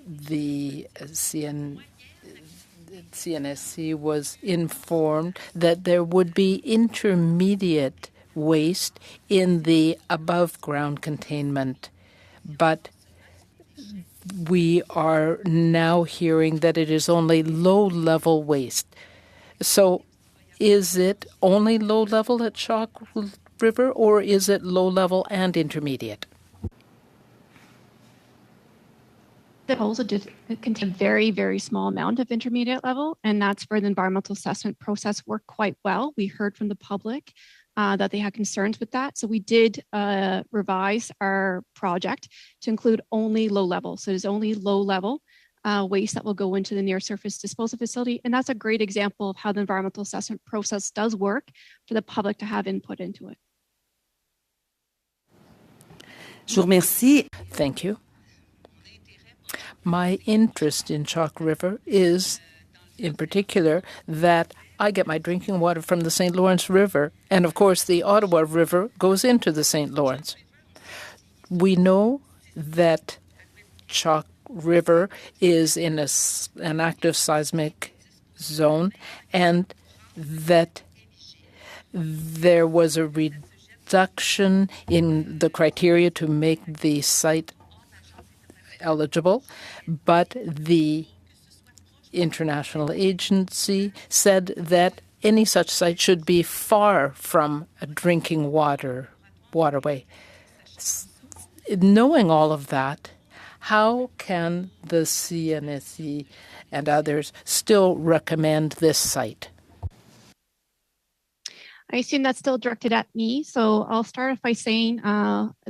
the CNSC was informed that there would be intermediate waste in the above-ground containment, but we are now hearing that it is only low-level waste. So is it only low-level at Chalk River, or is it low-level and intermediate? The proposal did contain a very, very small amount of intermediate level, and that's where the environmental assessment process worked quite well. We heard from the public that they had concerns with that. So we did revise our project to include only low level. So there's only low level waste that will go into the near surface disposal facility. And that's a great example of how the environmental assessment process does work for the public to have input into it. Je vous remercie. Thank you. My interest in Chalk River is, in particular, that I get my drinking water from the St. Lawrence River, and of course the Ottawa River goes into the St. Lawrence. We know that Chalk River is in an active seismic zone, and that there was a reduction in the criteria to make the site eligible, but the international agency said that any such site should be far from a drinking waterway. Knowing all of that, how can the CNSC and others still recommend this site? I assume that's still directed at me. So I'll start off by saying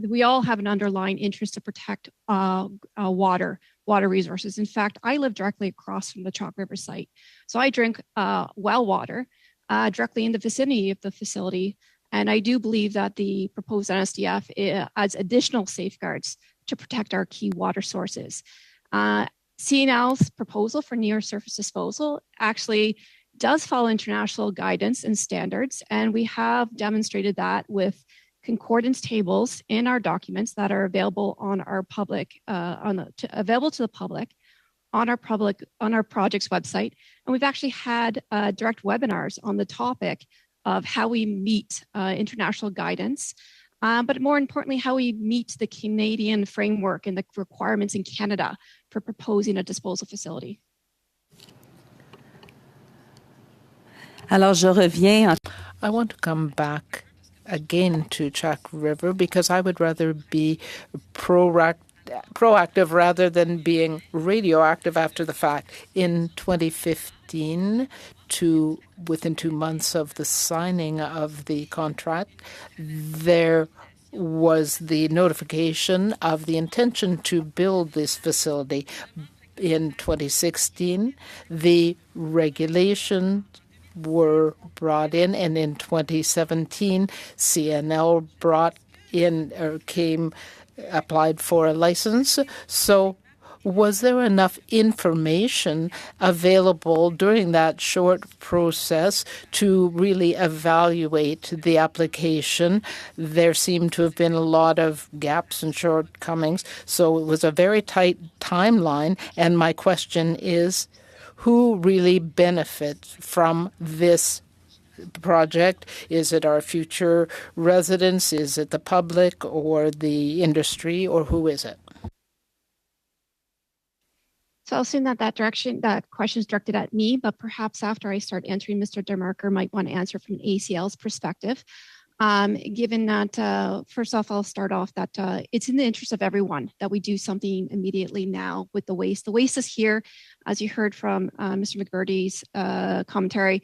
we all have an underlying interest to protect water resources. In fact, I live directly across from the Chalk River site. So I drink well water directly in the vicinity of the facility. And I do believe that the proposed NSDF adds additional safeguards to protect our key water sources. CNL's proposal for near surface disposal actually does follow international guidance and standards, and we have demonstrated that with concordance tables in our documents that are available on our public, available to the public on our project's website. And we've actually had direct webinars on the topic of how we meet international guidance, but more importantly, how we meet the Canadian framework and the requirements in Canada for proposing a disposal facility. Alors, je reviens. I want to come back again to Chalk River because I would rather be proactive rather than being radioactive after the fact. In 2015, within 2 months of the signing of the contract, there was the notification of the intention to build this facility. In 2016, the regulations were brought in, and in 2017, CNL applied for a license. So was there enough information available during that short process to really evaluate the application? There seemed to have been a lot of gaps and shortcomings, so it was a very tight timeline. And my question is, who really benefits from this project? Is it our future residents? Is it the public or the industry, or who is it? So I'll assume that question is directed at me, but perhaps after I start answering, Mr. DeMarker might want to answer from an ACL's perspective. Given that, first off, I'll start off that it's in the interest of everyone that we do something immediately now with the waste. The waste is here, as you heard from Mr. McGurty's commentary.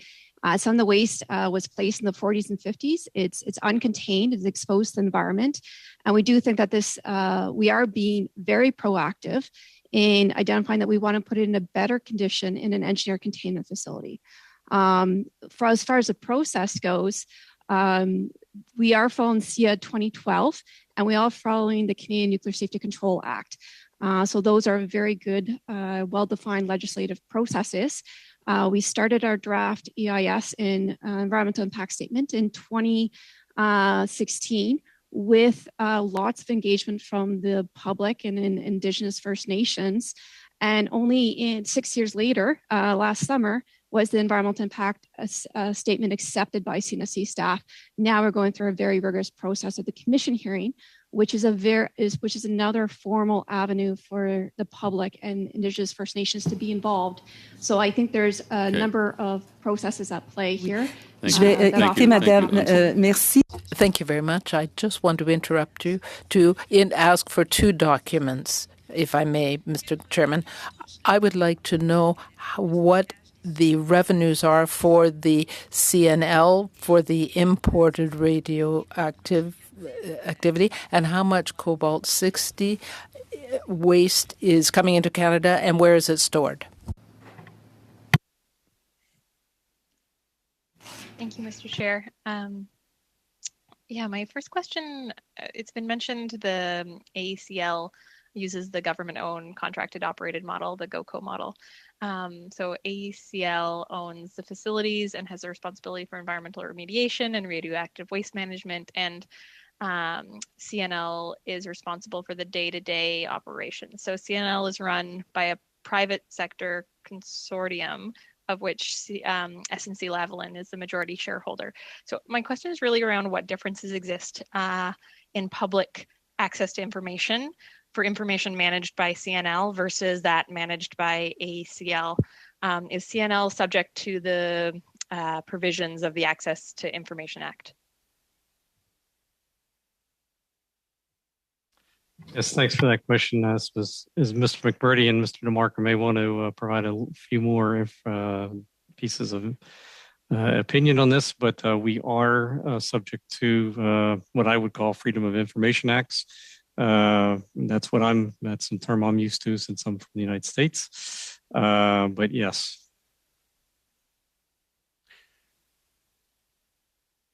Some of the waste was placed in the 40s and 50s. It's uncontained, it's exposed to the environment. And we do think that we are being very proactive in identifying that we want to put it in a better condition in an engineered containment facility. For as far as the process goes, we are following SIA 2012, and we are following the Canadian Nuclear Safety Control Act. So those are very good, well-defined legislative processes. We started our draft EIS in environmental impact statement in 2016 with lots of engagement from the public and in Indigenous First Nations. And only 6 years later, last summer, was the environmental impact statement accepted by CNSC staff. Now we're going through a very rigorous process of the commission hearing, which is another formal avenue for the public and Indigenous First Nations to be involved. So I think there's a number of processes at play here. Merci. Thank you very much. I just want to interrupt you to ask for two documents, if I may, Mr. Chairman. I would like to know what the revenues are for the CNL for the imported radioactive activity, and how much cobalt-60 waste is coming into Canada, and where is it stored? Thank you, Mr. Chair. My first question, it's been mentioned the AECL uses the government-owned contracted operated model, the GOCO model. So AECL owns the facilities and has the responsibility for environmental remediation and radioactive waste management, and CNL is responsible for the day-to-day operations. So CNL is run by a private sector consortium of which SNC-Lavalin is the majority shareholder. So my question is really around what differences exist in public access to information for information managed by CNL versus that managed by AECL. Is CNL subject to the provisions of the Access to Information Act? Yes, thanks for that question. As Mr. McBurdy and Mr. DeMarco may want to provide a few more pieces of opinion on this, but we are subject to what I would call Freedom of Information Acts. That's a term I'm used to since I'm from the United States. But yes.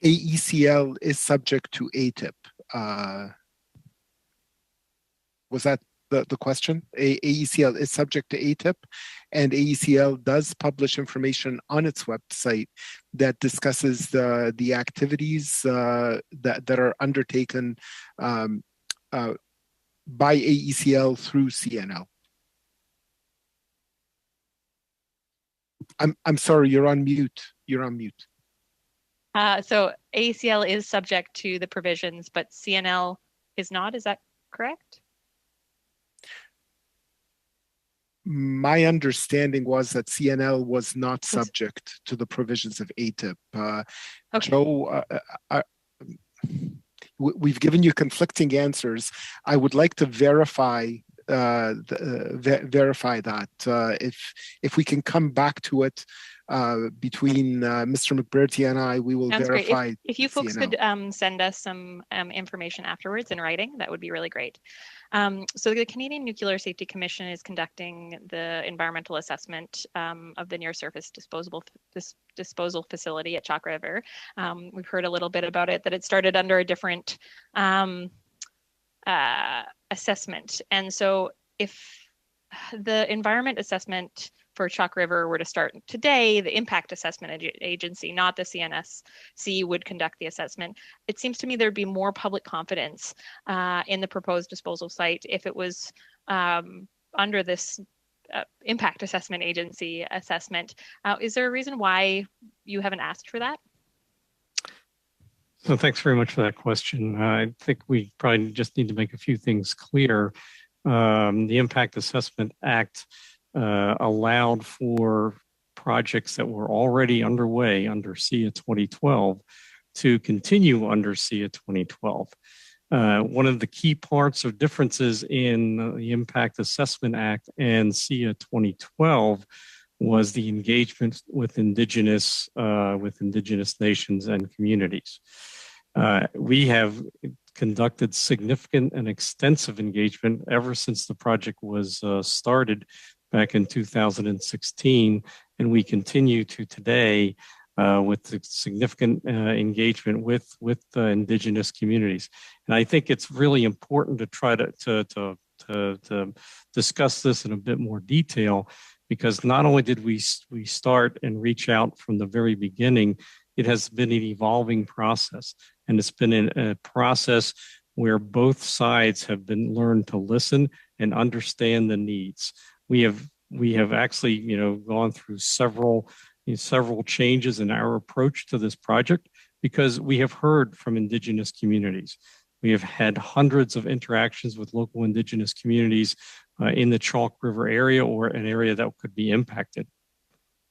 AECL is subject to ATIP. Was that the question? AECL is subject to ATIP, and AECL does publish information on its website that discusses the activities that are undertaken by AECL through CNL. I'm sorry, you're on mute. You're on mute. So AECL is subject to the provisions, but CNL is not. Is that correct? My understanding was that CNL was not subject to the provisions of ATIP. Okay. Joe, we've given you conflicting answers. I would like to verify that. If we can come back to it between Mr. McBurdy and I, we will verify. If you folks could send us some information afterwards in writing, that would be really great. So the Canadian Nuclear Safety Commission is conducting the environmental assessment of the near-surface disposal facility at Chalk River. We've heard a little bit about it, that it started under a different assessment. And so if the environment assessment for Chalk River were to start today, the Impact Assessment Agency, not the CNSC, would conduct the assessment. It seems to me there'd be more public confidence in the proposed disposal site if it was under this Impact Assessment Agency assessment. Is there a reason why you haven't asked for that? So thanks very much for that question. I think we probably just need to make a few things clear. The Impact Assessment Act allowed for projects that were already underway under SIA 2012 to continue under SIA 2012. One of the key parts of differences in the Impact Assessment Act and SIA 2012 was the engagement with Indigenous nations and communities. We have conducted significant and extensive engagement ever since the project was started back in 2016, and we continue to today with the significant engagement with Indigenous communities. And I think it's really important to try to discuss this in a bit more detail, because not only did we start and reach out from the very beginning, it has been an evolving process, and it's been a process where both sides have been learned to listen and understand the needs. We have actually, gone through several changes in our approach to this project, because we have heard from Indigenous communities. We have had hundreds of interactions with local Indigenous communities in the Chalk River area or an area that could be impacted.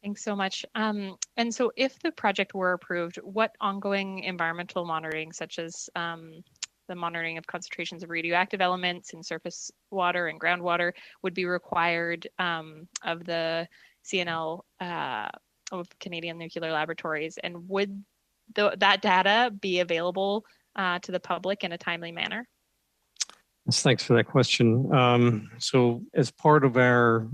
Thanks so much. And so if the project were approved, what ongoing environmental monitoring, such as the monitoring of concentrations of radioactive elements in surface water and groundwater, would be required of the CNL of Canadian Nuclear Laboratories? And would that data be available to the public in a timely manner? Yes, thanks for that question. So as part of our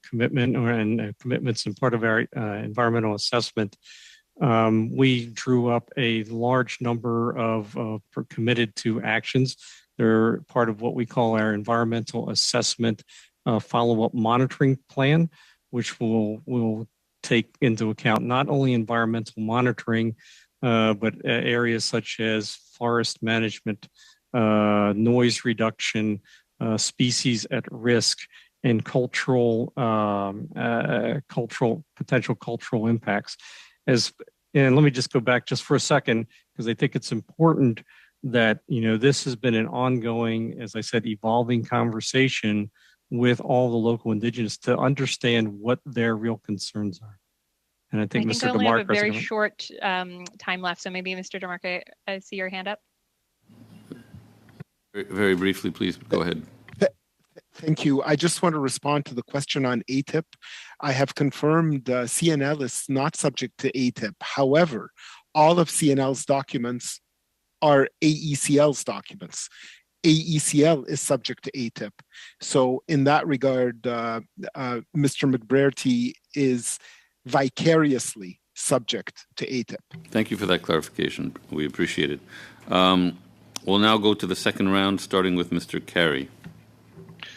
commitment and commitments and part of our environmental assessment, we drew up a large number of committed to actions. They're part of what we call our environmental assessment follow-up monitoring plan, which will take into account not only environmental monitoring, but areas such as forest management, noise reduction, species at risk, and potential cultural impacts. And let me just go back just for a second, because I think it's important that this has been an ongoing, as I said, evolving conversation with all the local Indigenous to understand what their real concerns are. And I think Mr. I only have a very DeMarco. short time left, so maybe Mr. DeMarco, I see your hand up. Very briefly, please go ahead. Thank you. I just want to respond to the question on ATIP. I have confirmed CNL is not subject to ATIP. However, all of CNL's documents are AECL's documents. AECL is subject to ATIP. So in that regard, Mr. McBrearty is vicariously subject to ATIP. Thank you for that clarification. We appreciate it. We'll now go to the second round, starting with Mr. Carey.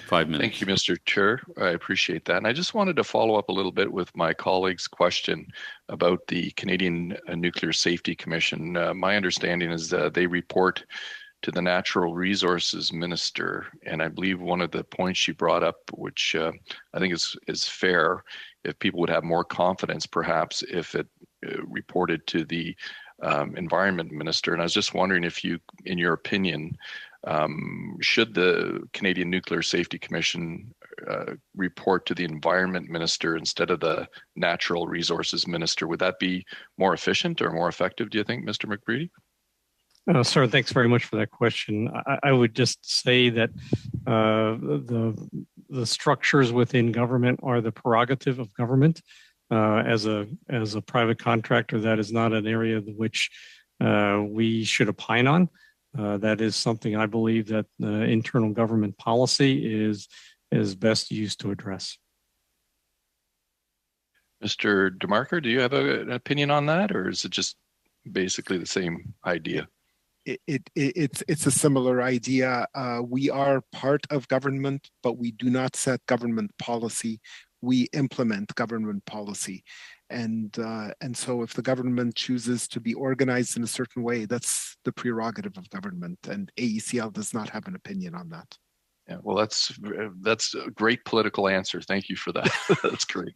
5 minutes. Thank you, Mr. Chair. I appreciate that. And I just wanted to follow up a little bit with my colleague's question about the Canadian Nuclear Safety Commission. My understanding is that they report to the Natural Resources Minister. And I believe one of the points she brought up, which I think is fair, if people would have more confidence, perhaps, if it reported to the Environment Minister. And I was just wondering if you, in your opinion, should the Canadian Nuclear Safety Commission report to the Environment Minister instead of the Natural Resources Minister? Would that be more efficient or more effective, do you think, Mr. McBrearty? Sir, thanks very much for that question. I would just say that the structures within government are the prerogative of government. As a private contractor, that is not an area which we should opine on. That is something I believe that internal government policy is best used to address. Mr. DeMarco, do you have an opinion on that, or is it just basically the same idea? It's a similar idea. We are part of government, but we do not set government policy. We implement government policy. And so if the government chooses to be organized in a certain way, that's the prerogative of government, and AECL does not have an opinion on that. Yeah, well, that's a great political answer. Thank you for that. That's great.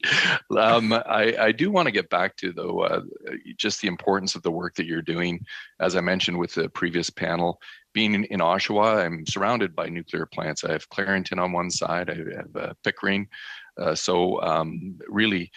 I do want to get back to, though, just the importance of the work that you're doing. As I mentioned with the previous panel, being in Oshawa, I'm surrounded by nuclear plants. I have Clarington on one side, I have Pickering. Really,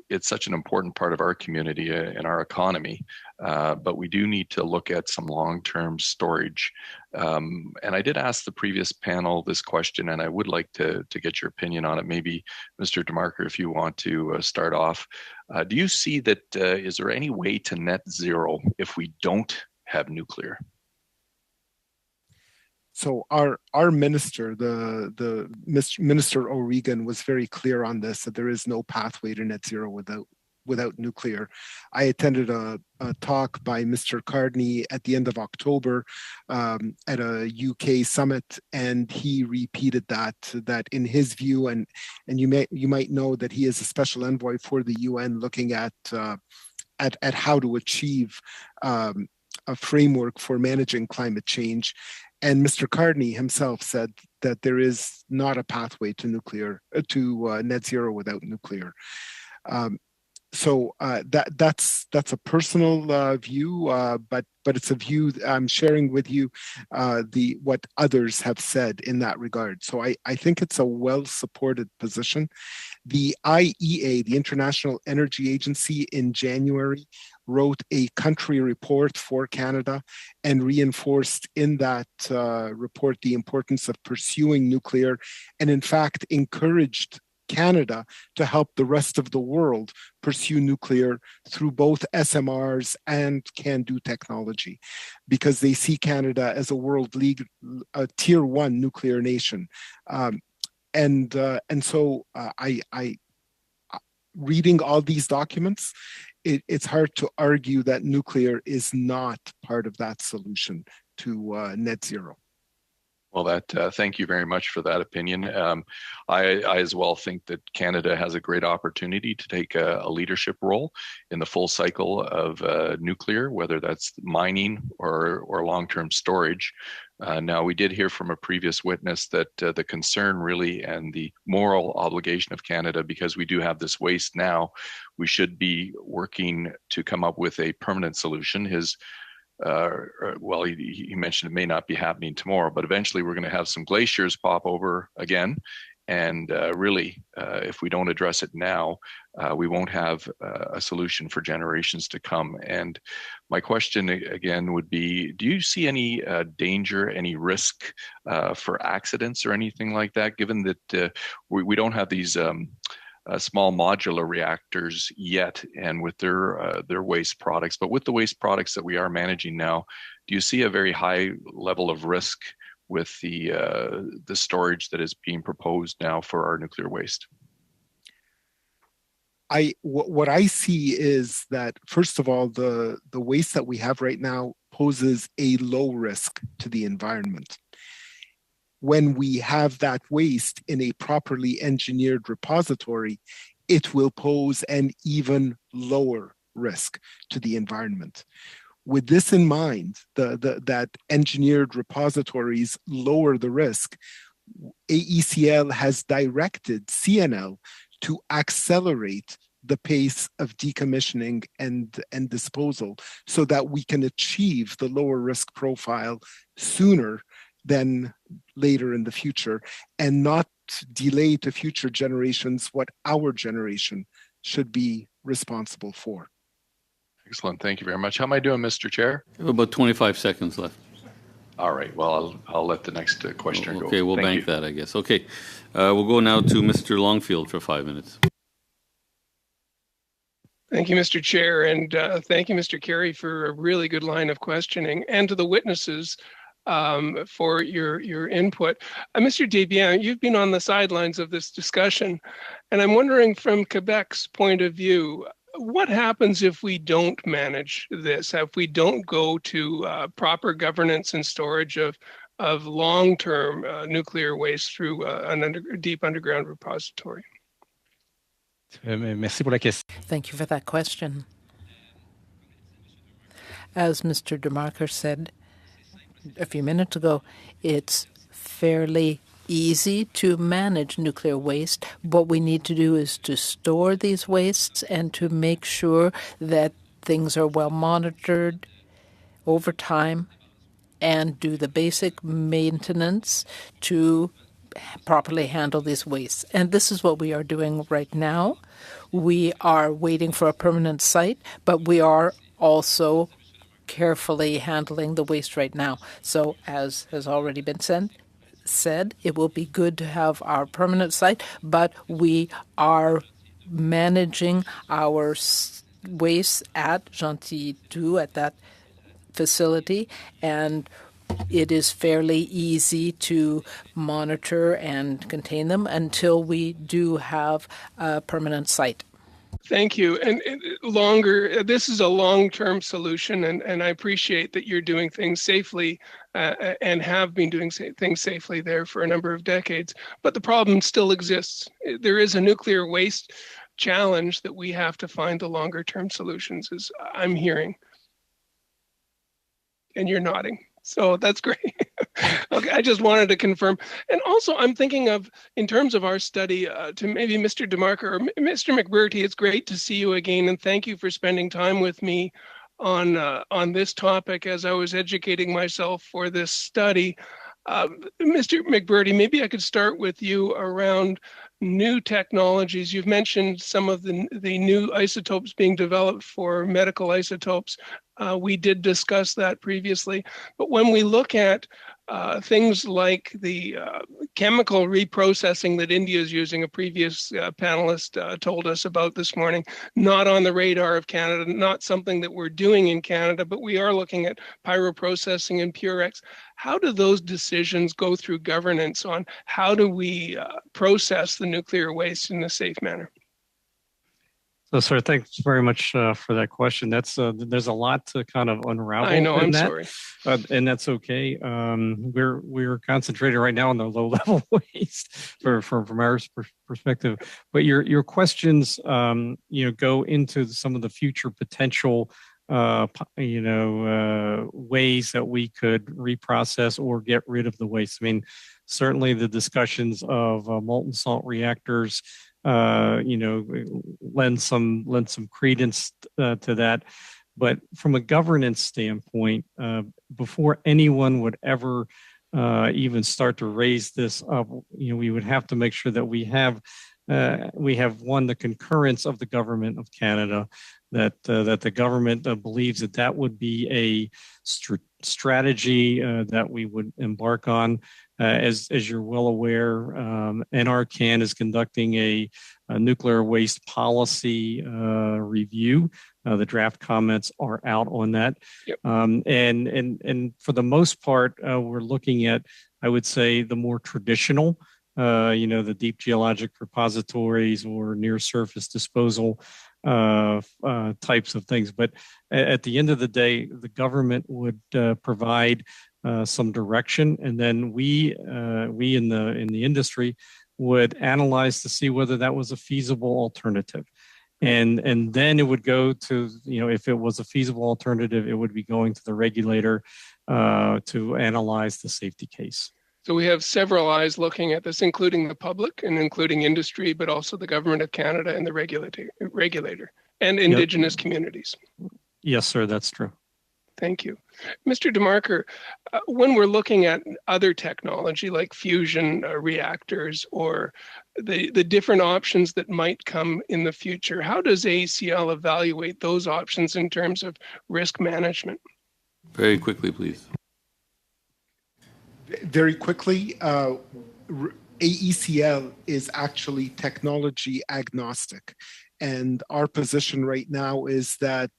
it's such an important part of our community and our economy, but we do need to look at some long-term storage. And I did ask the previous panel this question, and I would like to get your opinion on it. Maybe, Mr. DeMarco, if you want to start off. Do you see that, is there any way to net zero if we don't have nuclear? So our minister, the Minister O'Regan, was very clear on this, that there is no pathway to net zero without nuclear. I attended a talk by Mr. Cardney at the end of October at a UK summit, and he repeated that in his view, and you might know that he is a special envoy for the UN, looking at how to achieve a framework for managing climate change. And Mr. Cardney himself said that there is not a pathway to net zero without nuclear. So that's a personal view, but it's a view I'm sharing with you what others have said in that regard. So I think it's a well-supported position. The IEA, the International Energy Agency, in January wrote a country report for Canada and reinforced in that report the importance of pursuing nuclear, and in fact encouraged Canada to help the rest of the world pursue nuclear through both SMRs and CANDU technology, because they see Canada as a world league, a tier 1 nuclear nation. And so reading all these documents, it's hard to argue that nuclear is not part of that solution to net zero. Well, thank you very much for that opinion. I as well think that Canada has a great opportunity to take a leadership role in the full cycle of nuclear, whether that's mining or long-term storage. Now, we did hear from a previous witness that the concern really and the moral obligation of Canada, because we do have this waste now, we should be working to come up with a permanent solution. He mentioned it may not be happening tomorrow, but eventually we're going to have some glaciers pop over again. And really, if we don't address it now, we won't have a solution for generations to come. And my question again would be, do you see any danger, any risk for accidents or anything like that, given that we don't have these small modular reactors yet, and with their waste products, but with the waste products that we are managing now, do you see a very high level of risk with the storage that is being proposed now for our nuclear waste? What I see is that, first of all, the waste that we have right now poses a low risk to the environment. When we have that waste in a properly engineered repository, it will pose an even lower risk to the environment. With this in mind, that engineered repositories lower the risk, AECL has directed CNL to accelerate the pace of decommissioning and disposal so that we can achieve the lower risk profile sooner than later in the future, and not delay to future generations what our generation should be responsible for. Excellent. Thank you very much. How am I doing, Mr. Chair? We have about 25 seconds left. All right. Well, I'll let the next questioner go. Okay, we'll bank that, I guess. Okay. We'll go now to Mr. Longfield for 5 minutes. Thank you, Mr. Chair, and thank you, Mr. Carey, for a really good line of questioning, and to the witnesses for your input. Mr. Desbiens, you've been on the sidelines of this discussion, and I'm wondering from Quebec's point of view, what happens if we don't manage this, if we don't go to proper governance and storage of long-term nuclear waste through a deep underground repository? Thank you for that question. As Mr. DeMarker said a few minutes ago, it's fairly easy to manage nuclear waste. What we need to do is to store these wastes and to make sure that things are well monitored over time and do the basic maintenance to properly handle these wastes. And this is what we are doing right now. We are waiting for a permanent site, but we are also carefully handling the waste right now. So as has already been said, it will be good to have our permanent site, but we are managing our waste at Gentil 2, at that facility, and it is fairly easy to monitor and contain them until we do have a permanent site. Thank you. And this is a long-term solution, and I appreciate that you're doing things safely and have been doing things safely there for a number of decades. But the problem still exists. There is a nuclear waste challenge that we have to find the longer-term solutions, as I'm hearing. And you're nodding. So that's great. Okay, I just wanted to confirm. And also, I'm thinking of, in terms of our study, to maybe Mr. DeMarco or Mr. McBurty, it's great to see you again, and thank you for spending time with me on this topic as I was educating myself for this study. Mr. McBurty, maybe I could start with you around new technologies. You've mentioned some of the new isotopes being developed for medical isotopes. We did discuss that previously. But when we look at things like the chemical reprocessing that India is using, a previous panelist told us about this morning, not on the radar of Canada, not something that we're doing in Canada, but we are looking at pyroprocessing and Purex. How do those decisions go through governance on how do we process the nuclear waste in a safe manner? So, sir, thanks very much for that question. That's there's a lot to kind of unravel. I know. I'm that. sorry, and that's okay. We're concentrating right now on the low level waste from our perspective. But your questions, go into some of the future potential, ways that we could reprocess or get rid of the waste. I mean, certainly the discussions of molten salt reactors. Lend some credence to that. But from a governance standpoint, before anyone would ever even start to raise this up, we would have to make sure that we have the concurrence of the government of Canada, that the government believes that would be a strategy that we would embark on. As you're well aware, NRCan is conducting a nuclear waste policy review. The draft comments are out on that. Yep. And for the most part, we're looking at, I would say, the more traditional, the deep geologic repositories or near surface disposal types of things. But at the end of the day, the government would provide some direction, and then we in the industry would analyze to see whether that was a feasible alternative, and then it would go to, if it was a feasible alternative, it would be going to the regulator to analyze the safety case. So we have several eyes looking at this, including the public and including industry, but also the government of Canada and the regulator and Indigenous communities. Yes, sir, that's true. Thank you. Mr. DeMarco, when we're looking at other technology like fusion reactors or the different options that might come in the future, how does AECL evaluate those options in terms of risk management? Very quickly, please. Very quickly, AECL is actually technology agnostic. And our position right now is that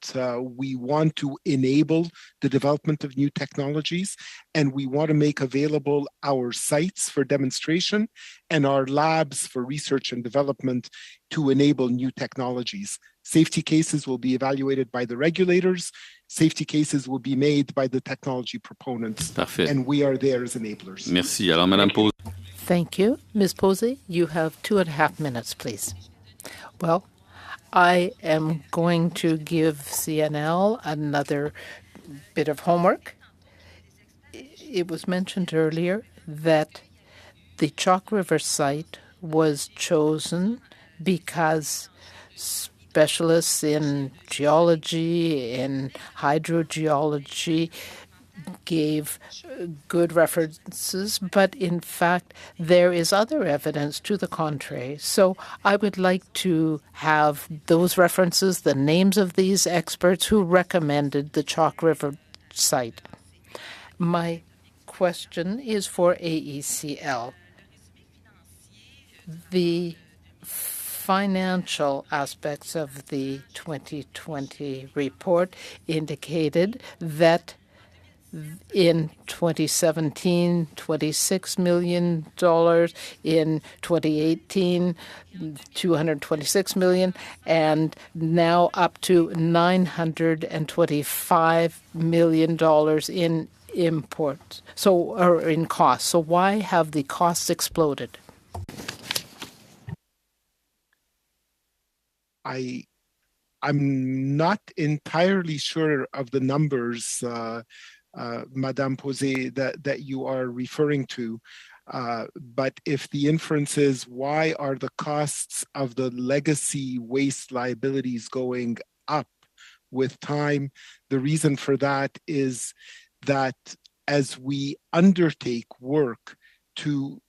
we want to enable the development of new technologies, and we want to make available our sites for demonstration and our labs for research and development to enable new technologies. Safety cases will be evaluated by the regulators. Safety cases will be made by the technology proponents. Parfait. And we are there as enablers. Merci. Alors, Madame Posey. Thank you. Ms. Posey, you have 2.5 minutes, please. Well, I am going to give CNL another bit of homework. It was mentioned earlier that the Chalk River site was chosen because specialists in geology, in hydrogeology, gave good references, but in fact, there is other evidence to the contrary. So I would like to have those references, the names of these experts who recommended the Chalk River site. My question is for AECL. The financial aspects of the 2020 report indicated that In 2017, $26 million. In 2018, $226 million, and now up to $925 million in imports, or in costs. So why have the costs exploded? I'm not entirely sure of the numbers, Madame Posé, that you are referring to. But if the inference is why are the costs of the legacy waste liabilities going up with time, the reason for that is that as we undertake work to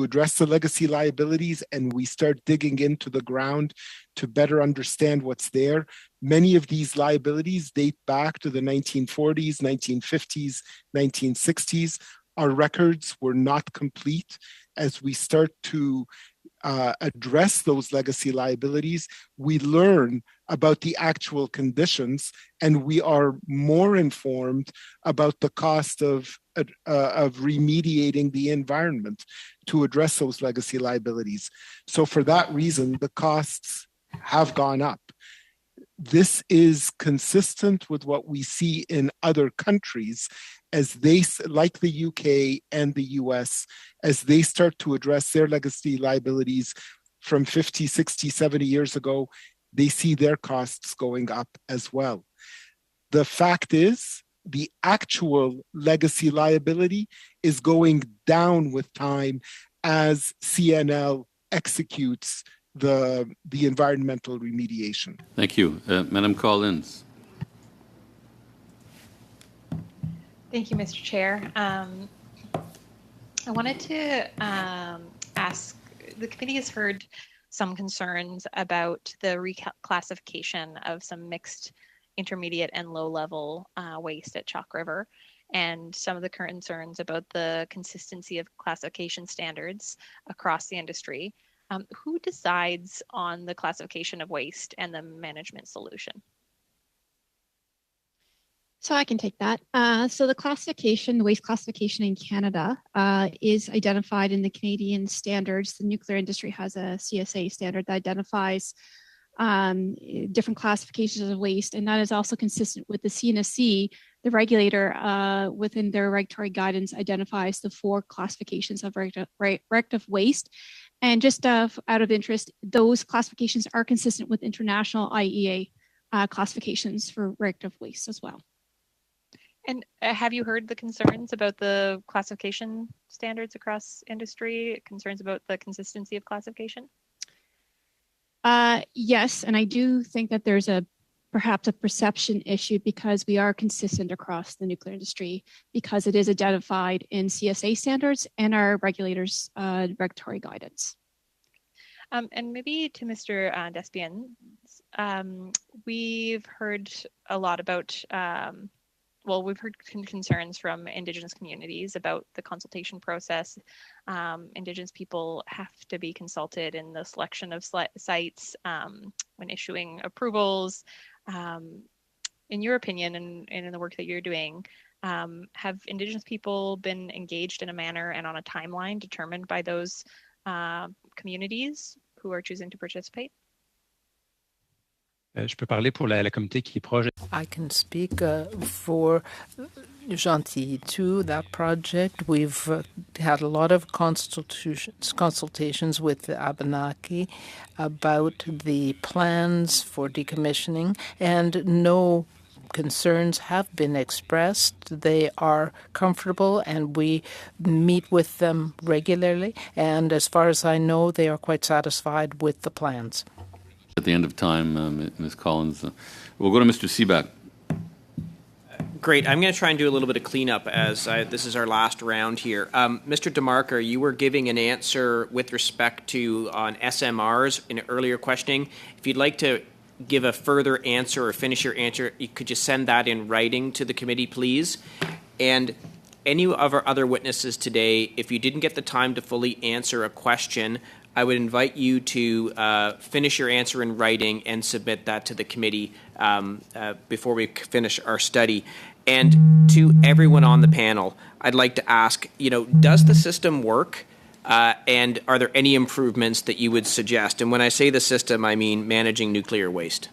address the legacy liabilities and we start digging into the ground to better understand what's there, many of these liabilities date back to the 1940s, 1950s, 1960s. Our records were not complete. As we start to address those legacy liabilities, we learn about the actual conditions and we are more informed about the cost of remediating the environment to address those legacy liabilities. So for that reason, the costs have gone up. This is consistent with what we see in other countries as they, like the UK and the US, as they start to address their legacy liabilities from 50, 60, 70 years ago, they see their costs going up as well. The fact is, the actual legacy liability is going down with time as CNL executes the environmental remediation. Thank you. Madam Collins. Thank you, Mr. Chair. I wanted to ask, the committee has heard some concerns about the reclassification of some mixed intermediate and low-level waste at Chalk River, and some of the current concerns about the consistency of classification standards across the industry. Who decides on the classification of waste and the management solution? So I can take that. So the classification, the waste classification in Canada is identified in the Canadian standards. The nuclear industry has a CSA standard that identifies different classifications of waste, and that is also consistent with the CNSC. The regulator within their regulatory guidance identifies the 4 classifications of reactive waste. And just out of interest, those classifications are consistent with international IEA classifications for reactive waste as well. And have you heard the concerns about the classification standards across industry, concerns about the consistency of classification? Yes, and I do think that there's perhaps a perception issue because we are consistent across the nuclear industry because it is identified in CSA standards and our regulators' regulatory guidance. And maybe to Mr. Despiens, we've heard a lot about we've heard concerns from Indigenous communities about the consultation process. Indigenous people have to be consulted in the selection of sites when issuing approvals. In your opinion and in the work that you're doing, have Indigenous people been engaged in a manner and on a timeline determined by those communities who are choosing to participate? Je peux parler pour la communauté qui est proche. I can speak for Gentilly too, that project. We've had a lot of consultations with the Abenaki about the plans for decommissioning, and no concerns have been expressed. They are comfortable and we meet with them regularly, and as far as I know, they are quite satisfied with the plans. At the end of time, Ms. Collins. We'll go to Mr. Seaback. Great. I'm going to try and do a little bit of cleanup as this is our last round here. Mr. DeMarco, you were giving an answer with respect to on SMRs in earlier questioning. If you'd like to give a further answer or finish your answer, could you send that in writing to the committee, please? And any of our other witnesses today, if you didn't get the time to fully answer a question, I would invite you to finish your answer in writing and submit that to the committee before we finish our study. And to everyone on the panel, I'd like to ask, does the system work? And are there any improvements that you would suggest? And when I say the system, I mean managing nuclear waste.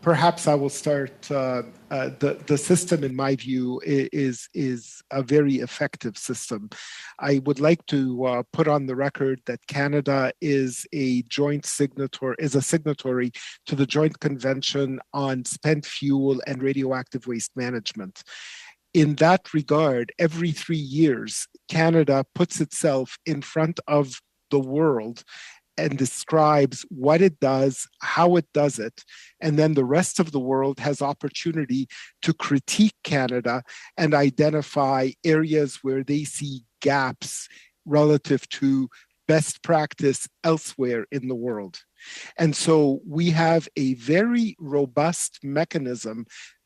Perhaps I will start. The system, in my view, is a very effective system. I would like to put on the record that Canada is a signatory to the Joint Convention on Spent Fuel and Radioactive Waste Management. In that regard, every 3 years, Canada puts itself in front of the world and describes what it does, how it does it, and then the rest of the world has opportunity to critique Canada and identify areas where they see gaps relative to best practice elsewhere in the world. And so we have a very robust mechanism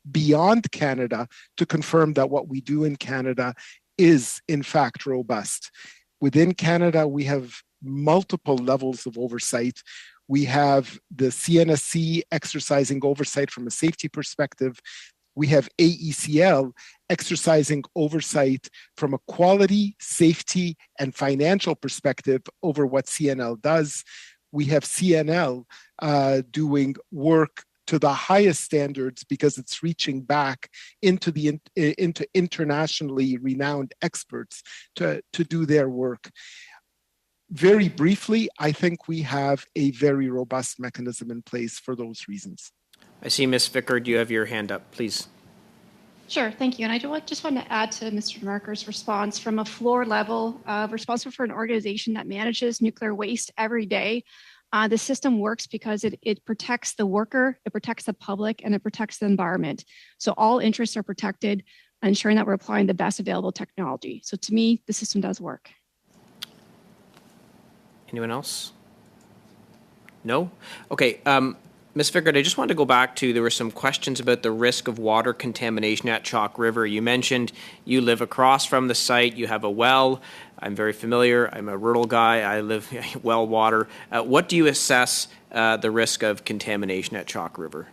beyond Canada to confirm that what we do in Canada is in fact robust. Within Canada, we have multiple levels of oversight. We have the CNSC exercising oversight from a safety perspective. We have AECL exercising oversight from a quality, safety, and financial perspective over what CNL does. We have CNL doing work to the highest standards because it's reaching back into internationally renowned experts to do their work. Very briefly, I think we have a very robust mechanism in place for those reasons. I see Ms. Vickard, you have your hand up, please. Sure, thank you. And I just want to add to Mr. Marker's response from a floor level, responsible for an organization that manages nuclear waste every day. The system works because it protects the worker, it protects the public, and it protects the environment. So all interests are protected, ensuring that we're applying the best available technology. So to me, the system does work. Anyone else? No? Okay. Ms. Vickard, I just wanted to go back to, there were some questions about the risk of water contamination at Chalk River. You mentioned you live across from the site, you have a well. I'm very familiar. I'm a rural guy. I live well water. What do you assess the risk of contamination at Chalk River?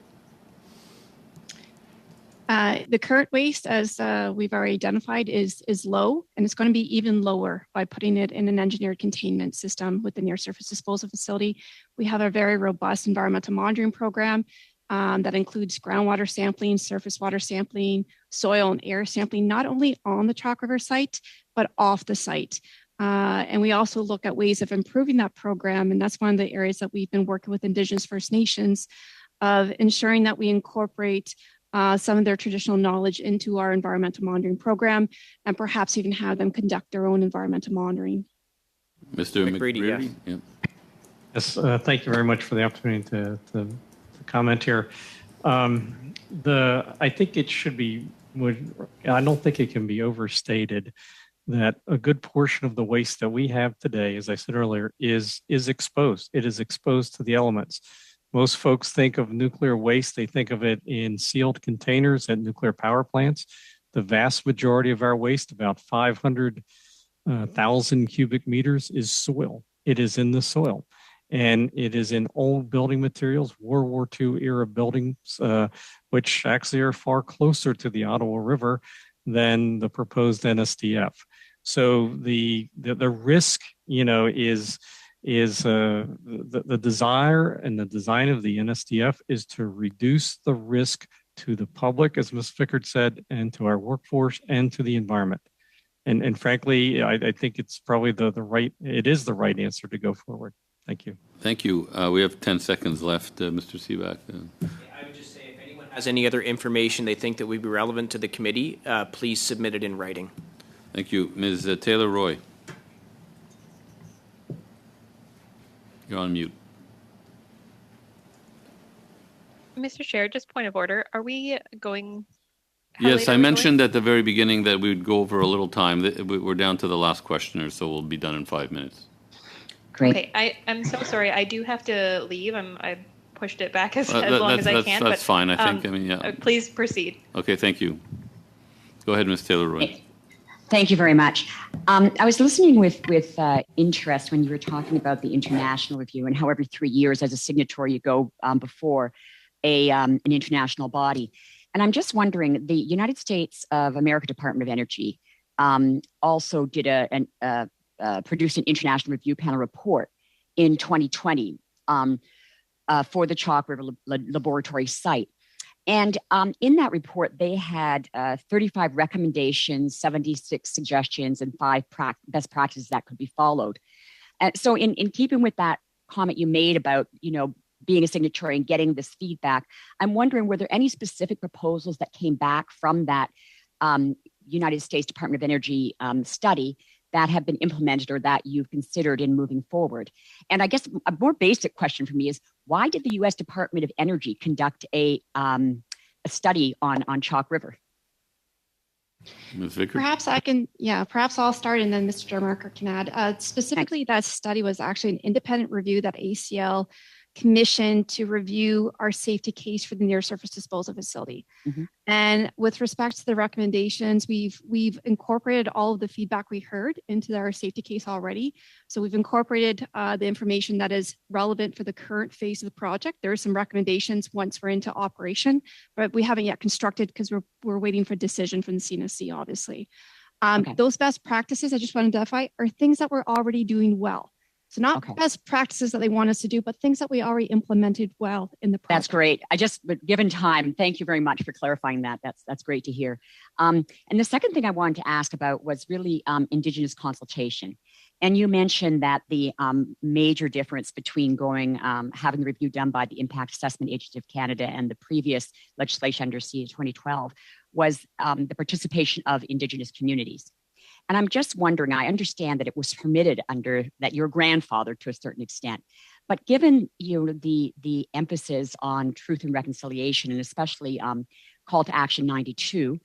The current waste, as we've already identified, is low, and it's going to be even lower by putting it in an engineered containment system with the near surface disposal facility. We have a very robust environmental monitoring program that includes groundwater sampling, surface water sampling, soil and air sampling, not only on the Chalk River site, but off the site. And we also look at ways of improving that program, and that's one of the areas that we've been working with Indigenous First Nations of ensuring that we incorporate some of their traditional knowledge into our environmental monitoring program, and perhaps even have them conduct their own environmental monitoring. Mr. McCready, yes. Yes, thank you very much for the opportunity to comment here. I think it should be, I don't think it can be overstated that a good portion of the waste that we have today, as I said earlier, is exposed. It is exposed to the elements. Most folks think of nuclear waste, they think of it in sealed containers at nuclear power plants. The vast majority of our waste, about 500,000 cubic meters, is soil. It is in the soil. And it is in old building materials, World War II era buildings, which actually are far closer to the Ottawa River than the proposed NSDF. So the risk, is the desire and the design of the NSDF is to reduce the risk to the public, as Ms. Vickard said, and to our workforce and to the environment. And frankly, I think it's probably the right answer to go forward. Thank you. Thank you. We have 10 seconds left, Mr. Seaback. I would just say if anyone has any other information they think that would be relevant to the committee, please submit it in writing. Thank you. Ms. Taylor-Roy. You're on mute. Mr. Chair, just point of order. Are we going? Yes, I mentioned at the very beginning that we would go over a little time. We're down to the last questioner, so we'll be done in 5 minutes. Great. Okay, I'm so sorry. I do have to leave. I pushed it back as long as I can. That's fine, I think. I mean, yeah. Please proceed. Okay, thank you. Go ahead, Ms. Taylor-Roy. Thank you very much. I was listening with interest when you were talking about the international review and how every 3 years as a signatory you go before an international body. And I'm just wondering, the United States of America Department of Energy also did produced an international review panel report in 2020 for the Chalk River Laboratory site. And in that report, they had 35 recommendations, 76 suggestions, and 5 best practices that could be followed. And so in keeping with that comment you made about, being a signatory and getting this feedback, I'm wondering, were there any specific proposals that came back from that United States Department of Energy study that have been implemented or that you've considered in moving forward? And I guess a more basic question for me is, why did the U.S. Department of Energy conduct a study on Chalk River? Ms. Vickers? Perhaps I'll start and then Mr. Dermarker can add. Specifically, that study was actually an independent review that ACL commissioned to review our safety case for the near surface disposal facility. Mm-hmm. And with respect to the recommendations, we've incorporated all of the feedback we heard into our safety case already. So we've incorporated the information that is relevant for the current phase of the project. There are some recommendations once we're into operation, but we haven't yet constructed because we're waiting for a decision from the CNSC, obviously. Those best practices, I just want to identify, are things that we're already doing well. So not best practices that they want us to do, but things that we already implemented well in the project. That's great. But given time, thank you very much for clarifying that. That's great to hear. And the second thing I wanted to ask about was really Indigenous consultation. And you mentioned that the major difference between having the review done by the Impact Assessment Agency of Canada and the previous legislation under CA 2012 was the participation of Indigenous communities. And I'm just wondering, I understand that it was permitted under that your grandfather to a certain extent, but given the emphasis on truth and reconciliation, and especially Call to Action 92,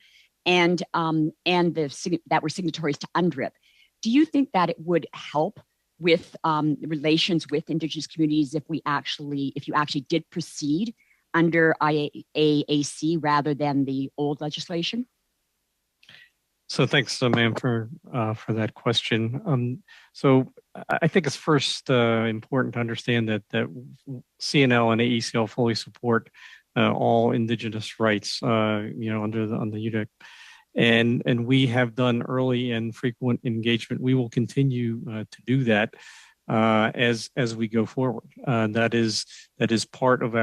and that were signatories to UNDRIP, do you think that it would help with relations with Indigenous communities if you actually did proceed under IAAC rather than the old legislation? So thanks, ma'am, for that question. So I think it's first important to understand that CNL and AECL fully support all Indigenous rights, under the UDEC, and we have done early and frequent engagement. We will continue to do that as we go forward. That is part of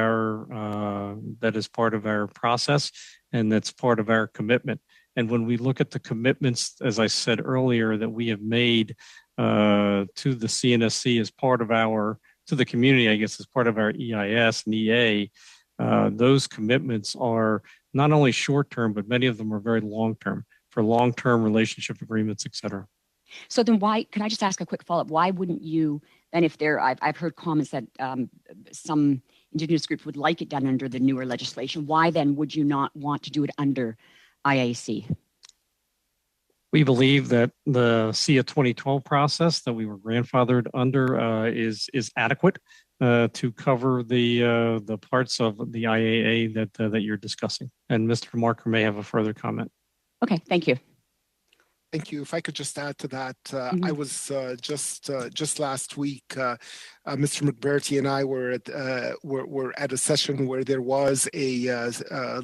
our process, and that's part of our commitment. And when we look at the commitments, as I said earlier, that we have made to the CNSC as part of to the community, I guess, as part of our EIS and EA, those commitments are not only short-term, but many of them are very long-term, for long-term relationship agreements, et cetera. So then can I just ask a quick follow-up? Why wouldn't you, then I've heard comments that some Indigenous groups would like it done under the newer legislation. Why then would you not want to do it under IAC? We believe that the CA 2012 process that we were grandfathered under is adequate to cover the parts of the IAA that you're discussing. And Mr. Marker may have a further comment. Okay, thank you. Thank you. If I could just add to that, I was just last week, Mr. McBurty and I were at a session where there was a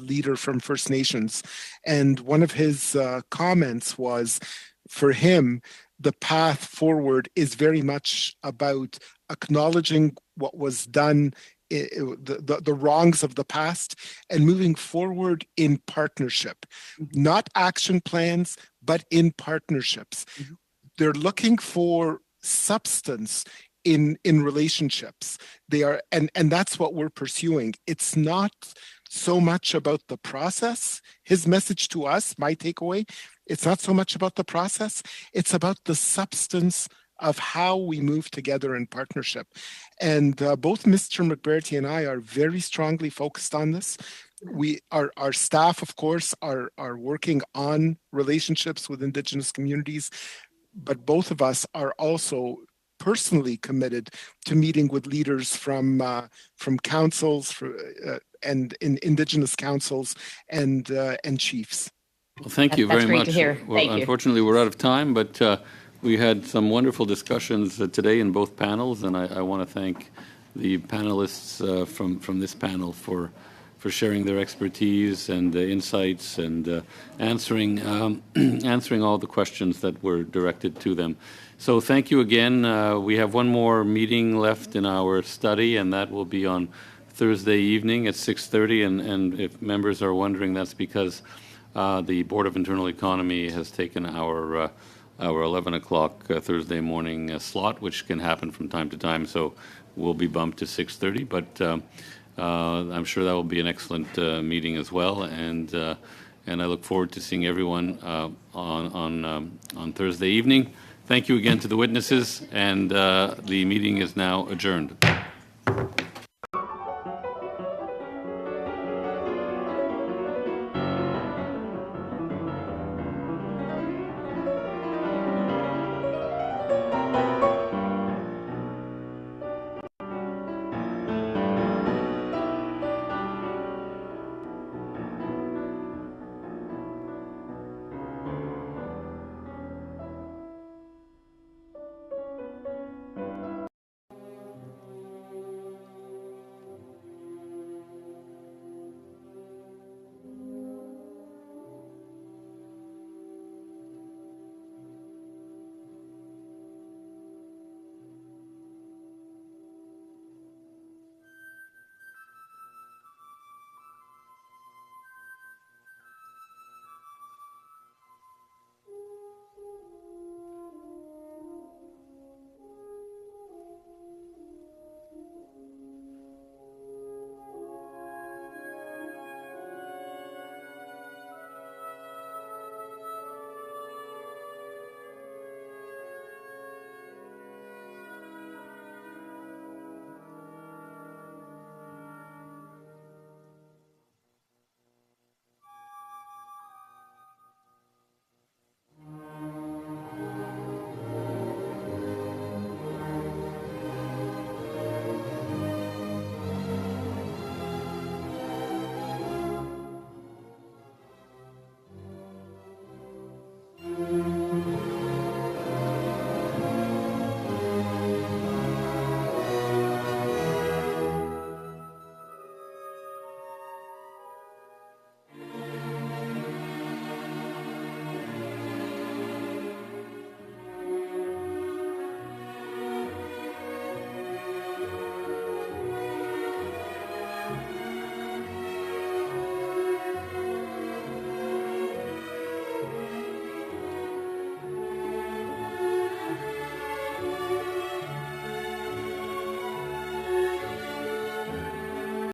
leader from First Nations, and one of his comments was, for him, the path forward is very much about acknowledging what was done, the wrongs of the past, and moving forward in partnership, not action plans, but in partnerships. Mm-hmm. They're looking for substance in relationships. They are, and that's what we're pursuing. It's not so much about the process. His message to us, my takeaway, it's not so much about the process. It's about the substance of how we move together in partnership. And both Mr. McBurty and I are very strongly focused on this. Our staff, of course, are working on relationships with Indigenous communities, but both of us are also personally committed to meeting with leaders from councils and in Indigenous councils and chiefs. Well, thank you That's very great much. to hear. Well, Thank you. unfortunately, we're out of time, but we had some wonderful discussions today in both panels, and I want to thank the panelists from this panel for sharing their expertise and insights and answering answering all the questions that were directed to them. So thank you again. We have one more meeting left in our study, and that will be on Thursday evening at 6:30. And if members are wondering, that's because the Board of Internal Economy has taken our 11 o'clock Thursday morning slot, which can happen from time to time. So we'll be bumped to 6:30, but I'm sure that will be an excellent meeting as well. And I look forward to seeing everyone on Thursday evening. Thank you again to the witnesses, and the meeting is now adjourned.